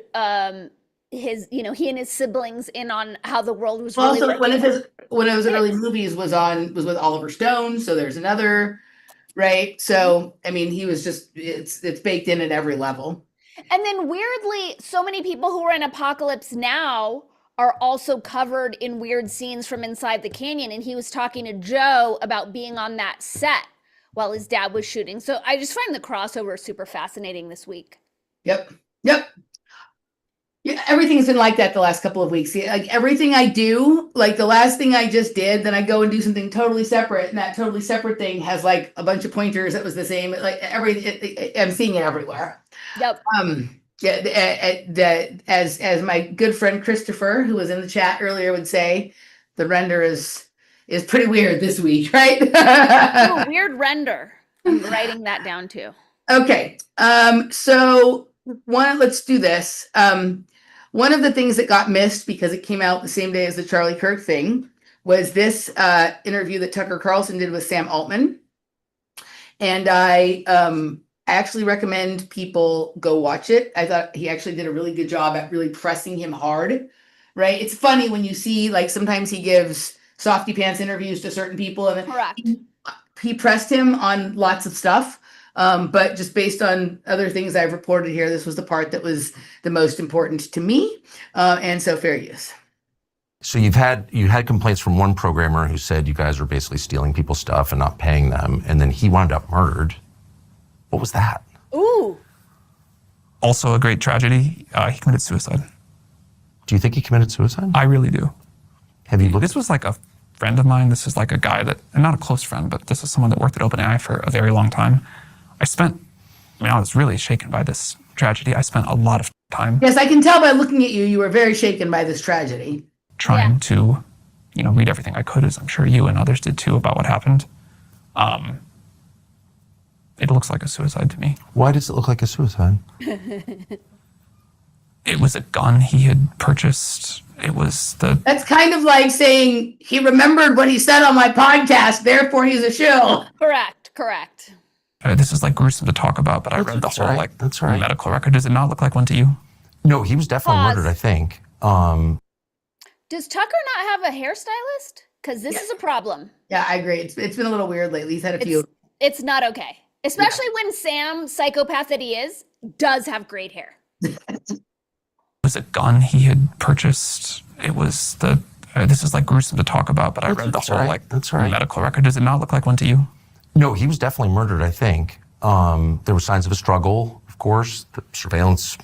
he and his siblings in on how the world was really also working. one of his early movies was with Oliver Stone, so there's another, right? So I mean, he was just it's baked in at every level. And then weirdly, so many people who are in Apocalypse Now are also covered in weird scenes from inside the canyon. And he was talking to Joe about being on that set while his dad was shooting. So I just find the crossover super fascinating this week. Yep. Yeah, everything's been like that the last couple of weeks. Like everything I do, like the last thing I just did, then I go and do something totally separate, and that totally separate thing has like a bunch of pointers that was the same. Like I'm seeing it everywhere. Yep. As my good friend Christopher, who was in the chat earlier, would say, the render is pretty weird this week, right? Oh, weird render. I'm writing that down too. Okay. So let's do this. One of the things that got missed because it came out the same day as the Charlie Kirk thing was this interview that Tucker Carlson did with Sam Altman. And I actually recommend people go watch it. I thought he actually did a really good job at really pressing him hard, right? It's funny when you see, like, sometimes he gives softy pants interviews to certain people, and correct. He pressed him on lots of stuff. But just based on other things I've reported here, this was the part that was the most important to me. And so fair use. So you had complaints from one programmer who said you guys were basically stealing people's stuff and not paying them, and then he wound up murdered. What was that? Ooh. Also a great tragedy. He committed suicide. Do you think he committed suicide? I really do. Have you looked? This was like a friend of mine. This is like a guy that, and not a close friend, but this is someone that worked at OpenAI for a very long time. I was really shaken by this tragedy. I spent a lot of time. Yes, I can tell by looking at you, you were very shaken by this tragedy. Trying to, read everything I could, as I'm sure you and others did too, about what happened. It looks like a suicide to me. Why does it look like a suicide? It was a gun he had purchased. It was That's kind of like saying he remembered what he said on my podcast, therefore he's a shill. Correct. This is like gruesome to talk about, but I read the whole medical record. Does it not look like one to you? No, he was definitely murdered, I think. Does Tucker not have a hairstylist? Because this is a problem. Yeah, I agree. It's been a little weird lately. He's had a few. It's not okay. Especially when Sam, psychopath that he is, does have great hair. It was a gun he had purchased. It was this is like gruesome to talk about, but I read the whole medical record. Does it not look like one to you? No, he was definitely murdered, I think. There were signs of a struggle, of course. The surveillance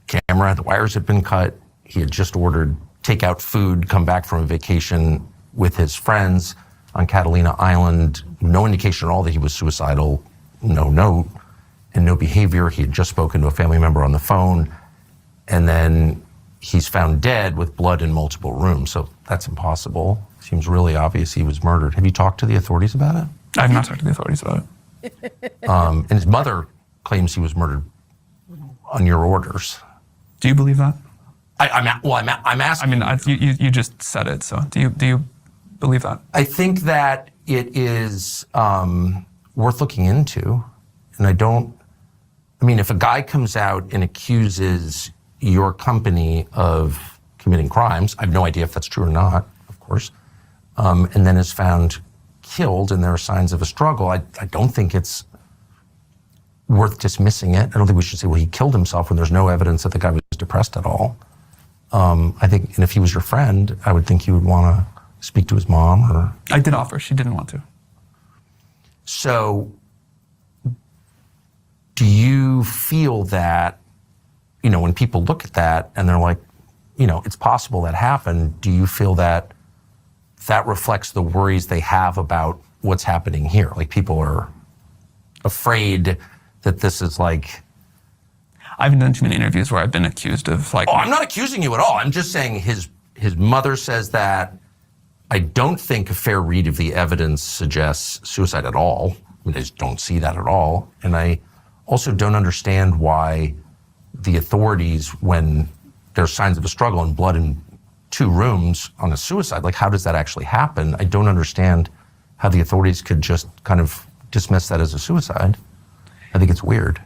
camera, the wires had been cut. He had just ordered takeout food, come back from a vacation with his friends on Catalina Island. No indication at all that he was suicidal, no note, and no behavior. He had just spoken to a family member on the phone. And then he's found dead with blood in multiple rooms. So that's impossible. Seems really obvious he was murdered. Have you talked to the authorities about it? I have not talked to the authorities about it. And his mother claims he was murdered on your orders. Do you believe that? I'm asking. I mean, you just said it. So do you believe that? I think that it is worth looking into, and if a guy comes out and accuses your company of committing crimes, I have no idea if that's true or not, of course, and then is found killed and there are signs of a struggle, I don't think it's worth dismissing it. I don't think we should say, well, he killed himself when there's no evidence that the guy was depressed at all. I think, and if he was your friend, I would think you would want to speak to his mom or... I did offer. She didn't want to. So do you feel that, you know, when people look at that and they're like, you know, it's possible that happened, do you feel that that reflects the worries they have about what's happening here? Like people are afraid that this is like... I haven't done too many interviews where I've been accused of like... Oh, I'm not accusing you at all. I'm just saying his mother says that. I don't think a fair read of the evidence suggests suicide at all. I mean, I just don't see that at all. And I also don't understand why the authorities, when there's signs of a struggle and blood in 2 rooms on a suicide, like how does that actually happen? I don't understand how the authorities could just kind of dismiss that as a suicide. I think it's weird.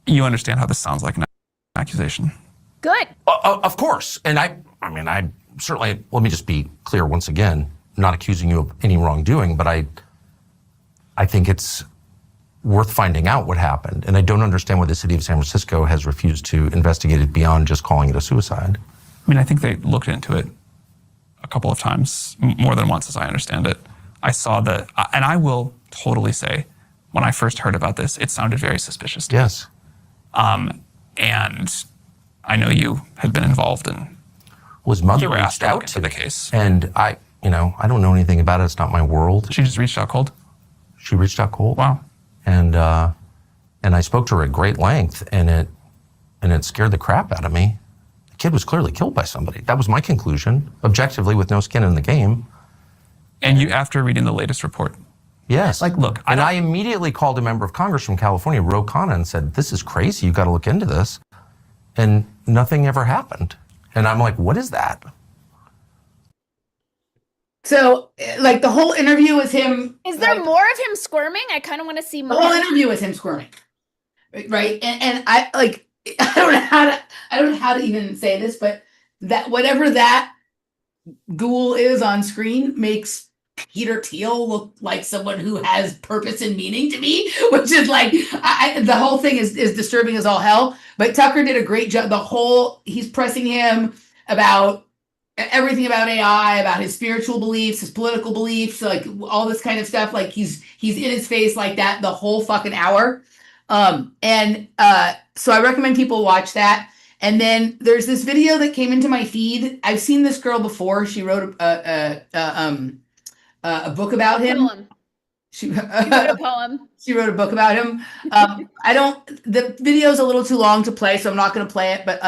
You understand how this sounds like an accusation. Good. Of course. And I certainly, let me just be clear once again, not accusing you of any wrongdoing, but I think it's worth finding out what happened. And I don't understand why the city of San Francisco has refused to investigate it beyond just calling it a suicide. I mean, I think they looked into it a couple of times, more than once as I understand it. I saw and I will totally say, when I first heard about this, it sounded very suspicious to me. Yes. And I know you had been involved in... Was mother reached out to the case. And I don't know anything about it. It's not my world. She just reached out cold? She reached out cold. Wow. And I spoke to her at great length, and it scared the crap out of me. The kid was clearly killed by somebody. That was my conclusion, objectively, with no skin in the game. And you, after reading the latest report? Yes. Like, look, I immediately called a member of Congress from California, Ro Khanna, and said, this is crazy. You got to look into this. And nothing ever happened. And I'm like, what is that? So, like, the whole interview with him... Is there more of him squirming? I kind of want to see more. The whole interview was him squirming. Right? And I, like, I don't know how to even say this, but that whatever that ghoul is on screen makes Peter Thiel look like someone who has purpose and meaning to me, which is like, the whole thing is disturbing as all hell. But Tucker did a great job. He's pressing him about everything about AI, about his spiritual beliefs, his political beliefs, like all this kind of stuff. Like he's in his face like that the whole fucking hour. So I recommend people watch that. And then there's this video that came into my feed. I've seen this girl before. She wrote a book about him. She wrote a poem. She wrote a book about him. The video's a little too long to play, so I'm not going to play it, but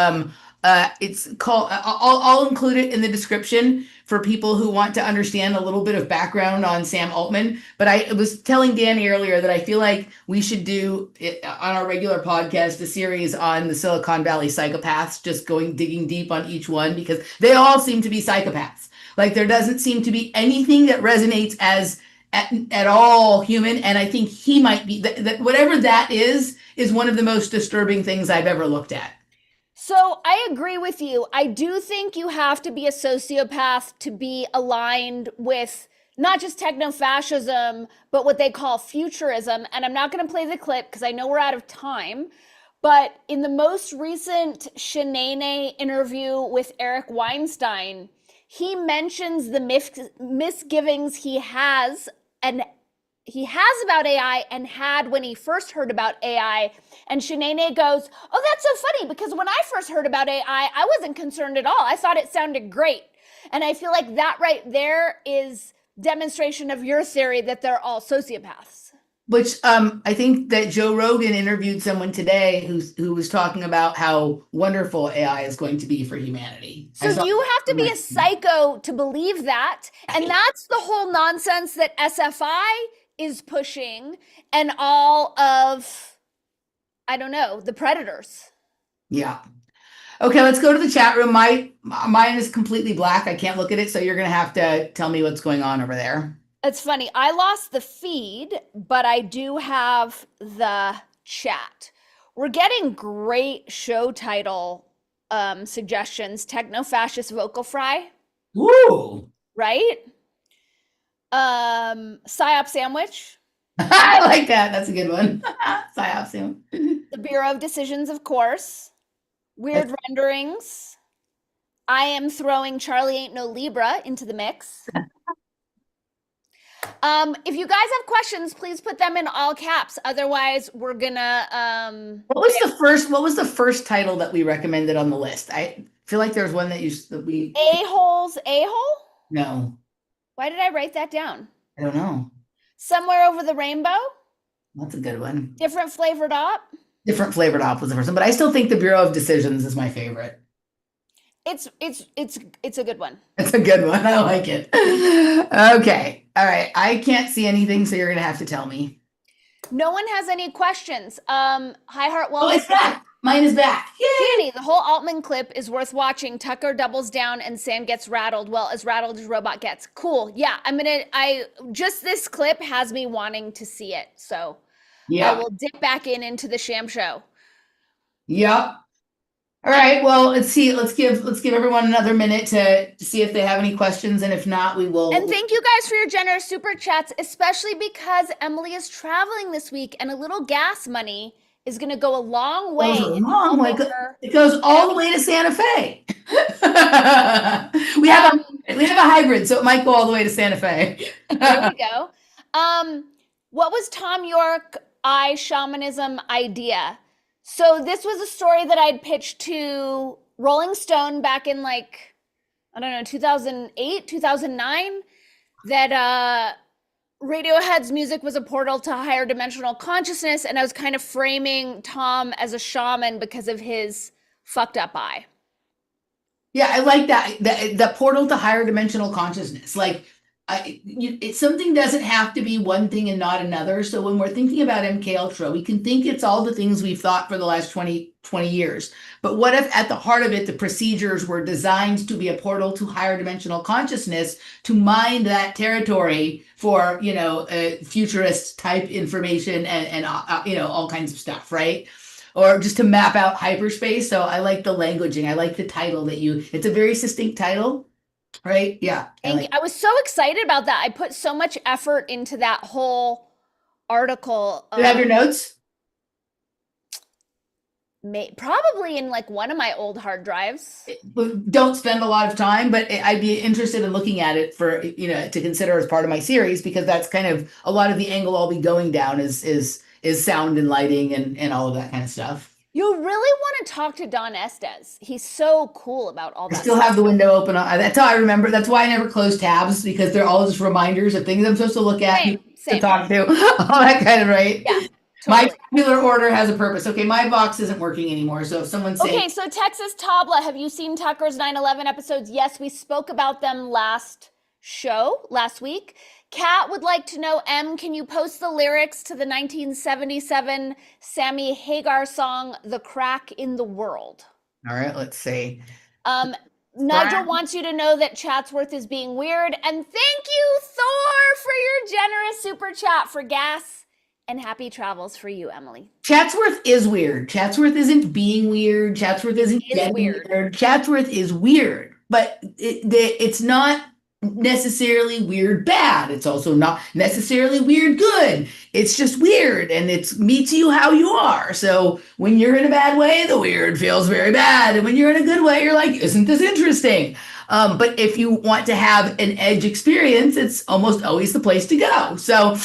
it's called, I'll include it in the description for people who want to understand a little bit of background on Sam Altman. But I was telling Dani earlier that I feel like we should do it on our regular podcast, a series on the Silicon Valley psychopaths, just digging deep on each one, because they all seem to be psychopaths. Like there doesn't seem to be anything that resonates as at all human. And I think he might be that whatever that is one of the most disturbing things I've ever looked at. So I agree with you. I do think you have to be a sociopath to be aligned with not just techno-fascism, but what they call futurism. And I'm not going to play the clip because I know we're out of time. But in the most recent Shanae interview with Eric Weinstein, he mentions the misgivings he has about AI and had when he first heard about AI. And Shanae goes, oh, that's so funny, because when I first heard about AI, I wasn't concerned at all. I thought it sounded great. And I feel like that right there is demonstration of your theory that they're all sociopaths. Which I think that Joe Rogan interviewed someone today who was talking about how wonderful AI is going to be for humanity. So you have to be a psycho to believe that. And that's the whole nonsense that SFI is pushing and all of, I don't know, the predators. Yeah. Okay, let's go to the chat room. Mine is completely black. I can't look at it, so you're going to have to tell me what's going on over there. It's funny. I lost the feed, but I do have the chat. We're getting great show title suggestions. Techno-fascist vocal fry. Woo! Right? Psyop sandwich. I like that. That's a good one. Psyop soon. The Bureau of Decisions, of course. Weird renderings. I am throwing Charlie Ain't No Libra into the mix. If you guys have questions, please put them in all caps. Otherwise, we're gonna What was the first title that we recommended on the list? I feel like there's one that we A-holes, a-hole? No. Why did I write that down? I don't know. Somewhere Over the Rainbow? That's a good one. Different flavored op? Different flavored op was the first one, but I still think the Bureau of Decisions is my favorite. It's a good one. It's a good one. I like it. Okay. All right. I can't see anything, so you're gonna have to tell me. No one has any questions. Hi Heart Wellness. Oh, it's back. Mine is back. Yay! Dani, the whole Altman clip is worth watching. Tucker doubles down and Sam gets rattled. Well, as rattled as Robot gets. Cool. Yeah, just this clip has me wanting to see it. So yeah, I will dip back into the sham show. Yep. All right. Well, let's see. Let's give everyone another minute to see if they have any questions, and if not, we will. And thank you guys for your generous super chats, especially because Emily is traveling this week, and a little gas money is going to go a long way. It goes all the way to Santa Fe. we have a hybrid, so it might go all the way to Santa Fe. There we go. What was Tom York shamanism idea? So this was a story that I'd pitched to Rolling Stone back in 2008, 2009, that Radiohead's music was a portal to higher dimensional consciousness, and I was kind of framing Tom as a shaman because of his fucked up eye. Yeah, I like that. The portal to higher dimensional consciousness. Something doesn't have to be one thing and not another. So when we're thinking about MK Ultra, we can think it's all the things we've thought for the last 20 years. But what if at the heart of it, the procedures were designed to be a portal to higher dimensional consciousness, to mine that territory for, futurist type information and all kinds of stuff, right? Or just to map out hyperspace. So I like the languaging. I like the title it's a very succinct title. Right? Yeah. I was so excited about that. I put so much effort into that whole article. Do you have your notes? Probably in one of my old hard drives. Don't spend a lot of time, but I'd be interested in looking at it for, to consider as part of my series, because that's kind of a lot of the angle I'll be going down is sound and lighting and all of that kind of stuff. You really want to talk to Don Estes. He's so cool about all that. I still have the window open. That's how I remember. That's why I never close tabs, because they're all just reminders of things I'm supposed to look at, to talk to, all that kind of, right? Yeah. Totally. My popular order has a purpose. Okay, my box isn't working anymore. So if someone's saying... Okay, so Texas Tabla, have you seen Tucker's 9/11 episodes? Yes, we spoke about them last week. Kat would like to know, can you post the lyrics to the 1977 Sammy Hagar song, The Crack in the World? All right, let's see. Nigel wants you to know that Chatsworth is being weird. And thank you, Thor, for your generous super chat for gas, and happy travels for you, Emily. Chatsworth is weird. Chatsworth isn't being weird. Chatsworth isn't getting weird. Chatsworth is weird, but it's not necessarily weird bad. It's also not necessarily weird good. It's just weird, and it meets you how you are. So when you're in a bad way, the weird feels very bad, and when you're in a good way, you're like, isn't this interesting? But if you want to have an edge experience, it's almost always the place to go. So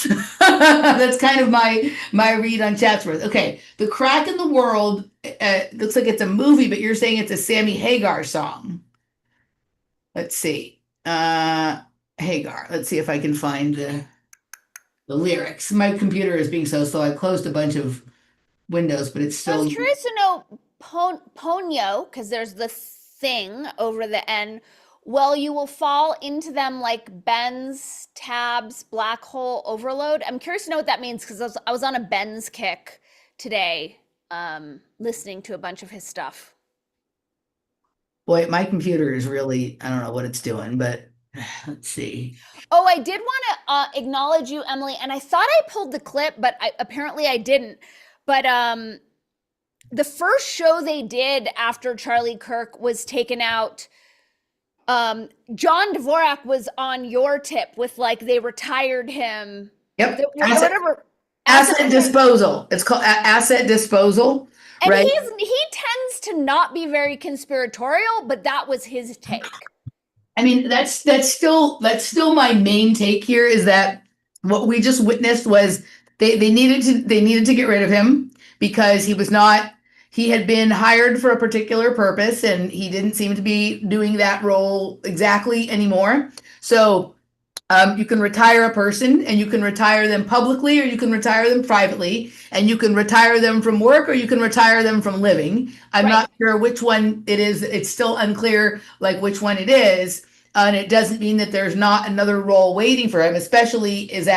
that's kind of my read on Chatsworth. Okay, The Crack in the World looks like it's a movie, but you're saying it's a Sammy Hagar song. Let's see. Hagar. Let's see if I can find the lyrics. My computer is being so slow. I closed a bunch of windows, but it's still... I was curious to know, Ponyo, because there's the thing over the N. Well, you will fall into them like Ben's tabs, black hole overload. I'm curious to know what that means, because I was on a Ben's kick today, listening to a bunch of his stuff. Boy, my computer is really, I don't know what it's doing, but let's see. Oh, I did want to acknowledge you, Emily, and I thought I pulled the clip, but apparently I didn't. But the first show they did after Charlie Kirk was taken out, John Dvorak was on your tip with they retired him Yep. Whatever. Asset disposal. It's called asset disposal. And right? he tends to not be very conspiratorial, but that was his take. I mean, that's still my main take here is that what we just witnessed was they needed to get rid of him because he had been hired for a particular purpose and he didn't seem to be doing that role exactly anymore. So you can retire a person and you can retire them publicly or you can retire them privately and you can retire them from work or you can retire them from living. I'm not sure which one it is. It's still unclear like which one it is. And it doesn't mean that there's not another role waiting for him, especially as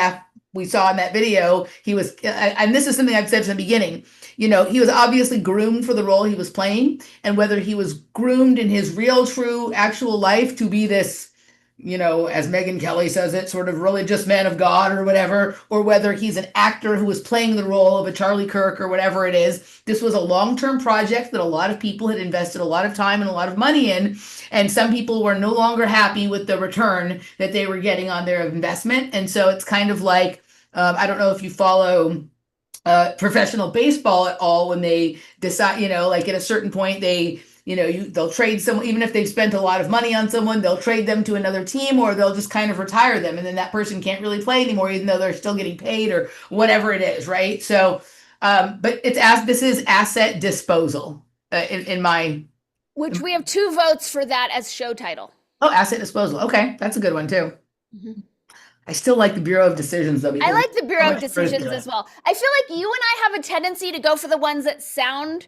we saw in that video. He was, and this is something I've said from the beginning, he was obviously groomed for the role he was playing, and whether he was groomed in his real, true, actual life to be this, as Megyn Kelly says it, sort of religious man of God or whatever, or whether he's an actor who was playing the role of a Charlie Kirk or whatever it is. This was a long-term project that a lot of people had invested a lot of time and a lot of money in, and some people were no longer happy with the return that they were getting on their investment. And so it's kind of like, I don't know if you follow professional baseball at all, when they decide, like at a certain point, they'll trade someone, even if they've spent a lot of money on someone, they'll trade them to another team or they'll just kind of retire them. And then that person can't really play anymore, even though they're still getting paid or whatever it is. Right. So, but this is asset disposal in my. Which we have 2 votes for that as show title. Oh, asset disposal. Okay. That's a good one too. Mm-hmm. I still like the Bureau of Decisions though. I like the Bureau of Decisions as well. I feel like you and I have a tendency to go for the ones that sound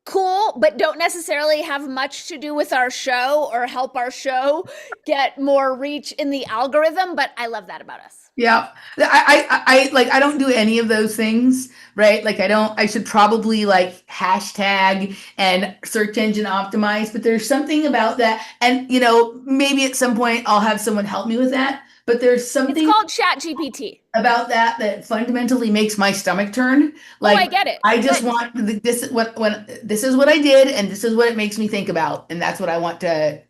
cool, but don't necessarily have much to do with our show or help our show get more reach in the algorithm. But I love that about us. Yeah. I don't do any of those things, right? Like I should probably like hashtag and search engine optimize, but there's something about that. And, maybe at some point I'll have someone help me with that, but there's something. It's called ChatGPT. About that fundamentally makes my stomach turn. Like, I get it. I just want this is what I did and this is what it makes me think about. And that's what I want to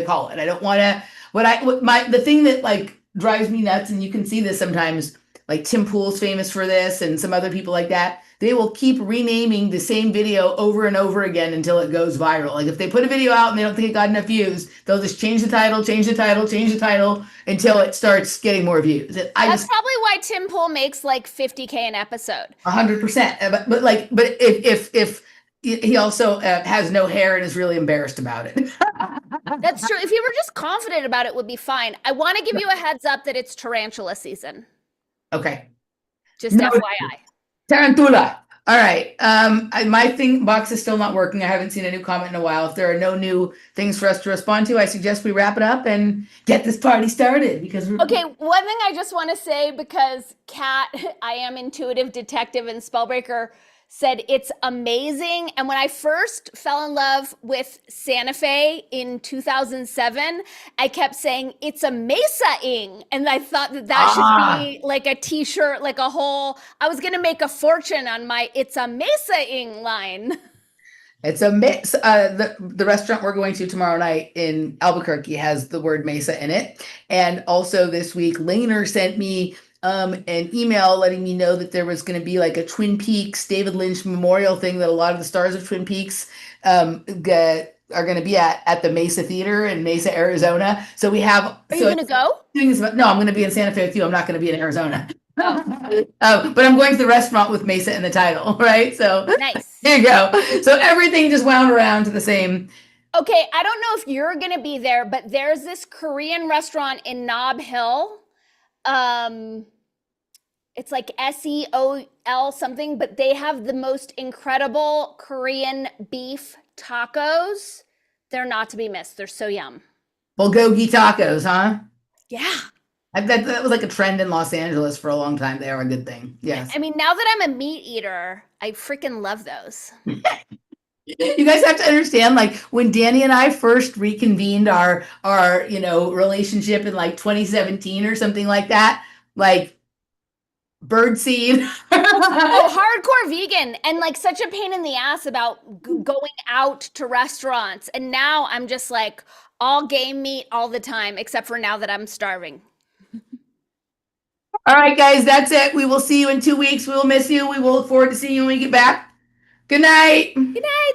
call it. I don't want to, the thing that like drives me nuts, and you can see this sometimes, like Tim Pool's famous for this and some other people like that. They will keep renaming the same video over and over again until it goes viral. Like if they put a video out and they don't think it got enough views, they'll just change the title until it starts getting more views. That's probably why Tim Pool makes like $50K an episode. 100%. But if he also has no hair and is really embarrassed about it. That's true. If he were just confident about it, would be fine. I want to give you a heads up that it's tarantula season. Okay. Just FYI. Tarantula. All right. My thing box is still not working. I haven't seen a new comment in a while. If there are no new things for us to respond to, I suggest we wrap it up and get this party started Okay, one thing I just want to say, because Kat, I am intuitive detective and Spellbreaker, said it's amazing. And when I first fell in love with Santa Fe in 2007, I kept saying it's a Mesa-ing. And I thought that should be like a t-shirt, like I was going to make a fortune on my it's a Mesa-ing line. It's a mix. The restaurant we're going to tomorrow night in Albuquerque has the word Mesa in it. And also this week, Laner sent me an email letting me know that there was going to be like a Twin Peaks David Lynch memorial thing that a lot of the stars of Twin Peaks are going to be at the Mesa Theater in Mesa, Arizona. So we have. Are you going to go? No, I'm going to be in Santa Fe with you. I'm not going to be in Arizona. But I'm going to the restaurant with Mesa in the title, right? So nice. Here you go. So everything just wound around to the same. Okay, I don't know if you're going to be there, but there's this Korean restaurant in Nob Hill. It's like SEOL something, but they have the most incredible Korean beef tacos. They're not to be missed. They're so yum. Bulgogi tacos, huh? Yeah. That was like a trend in Los Angeles for a long time. They are a good thing. Yes. I mean, now that I'm a meat eater, I freaking love those. You guys have to understand, like when Dani and I first reconvened our relationship in like 2017 or something like that, like birdseed. Hardcore vegan and like such a pain in the ass about going out to restaurants. And now I'm just like all game meat all the time, except for now that I'm starving. All right, guys, that's it. We will see you in 2 weeks. We will miss you. We will look forward to seeing you when we get back. Good night. Good night.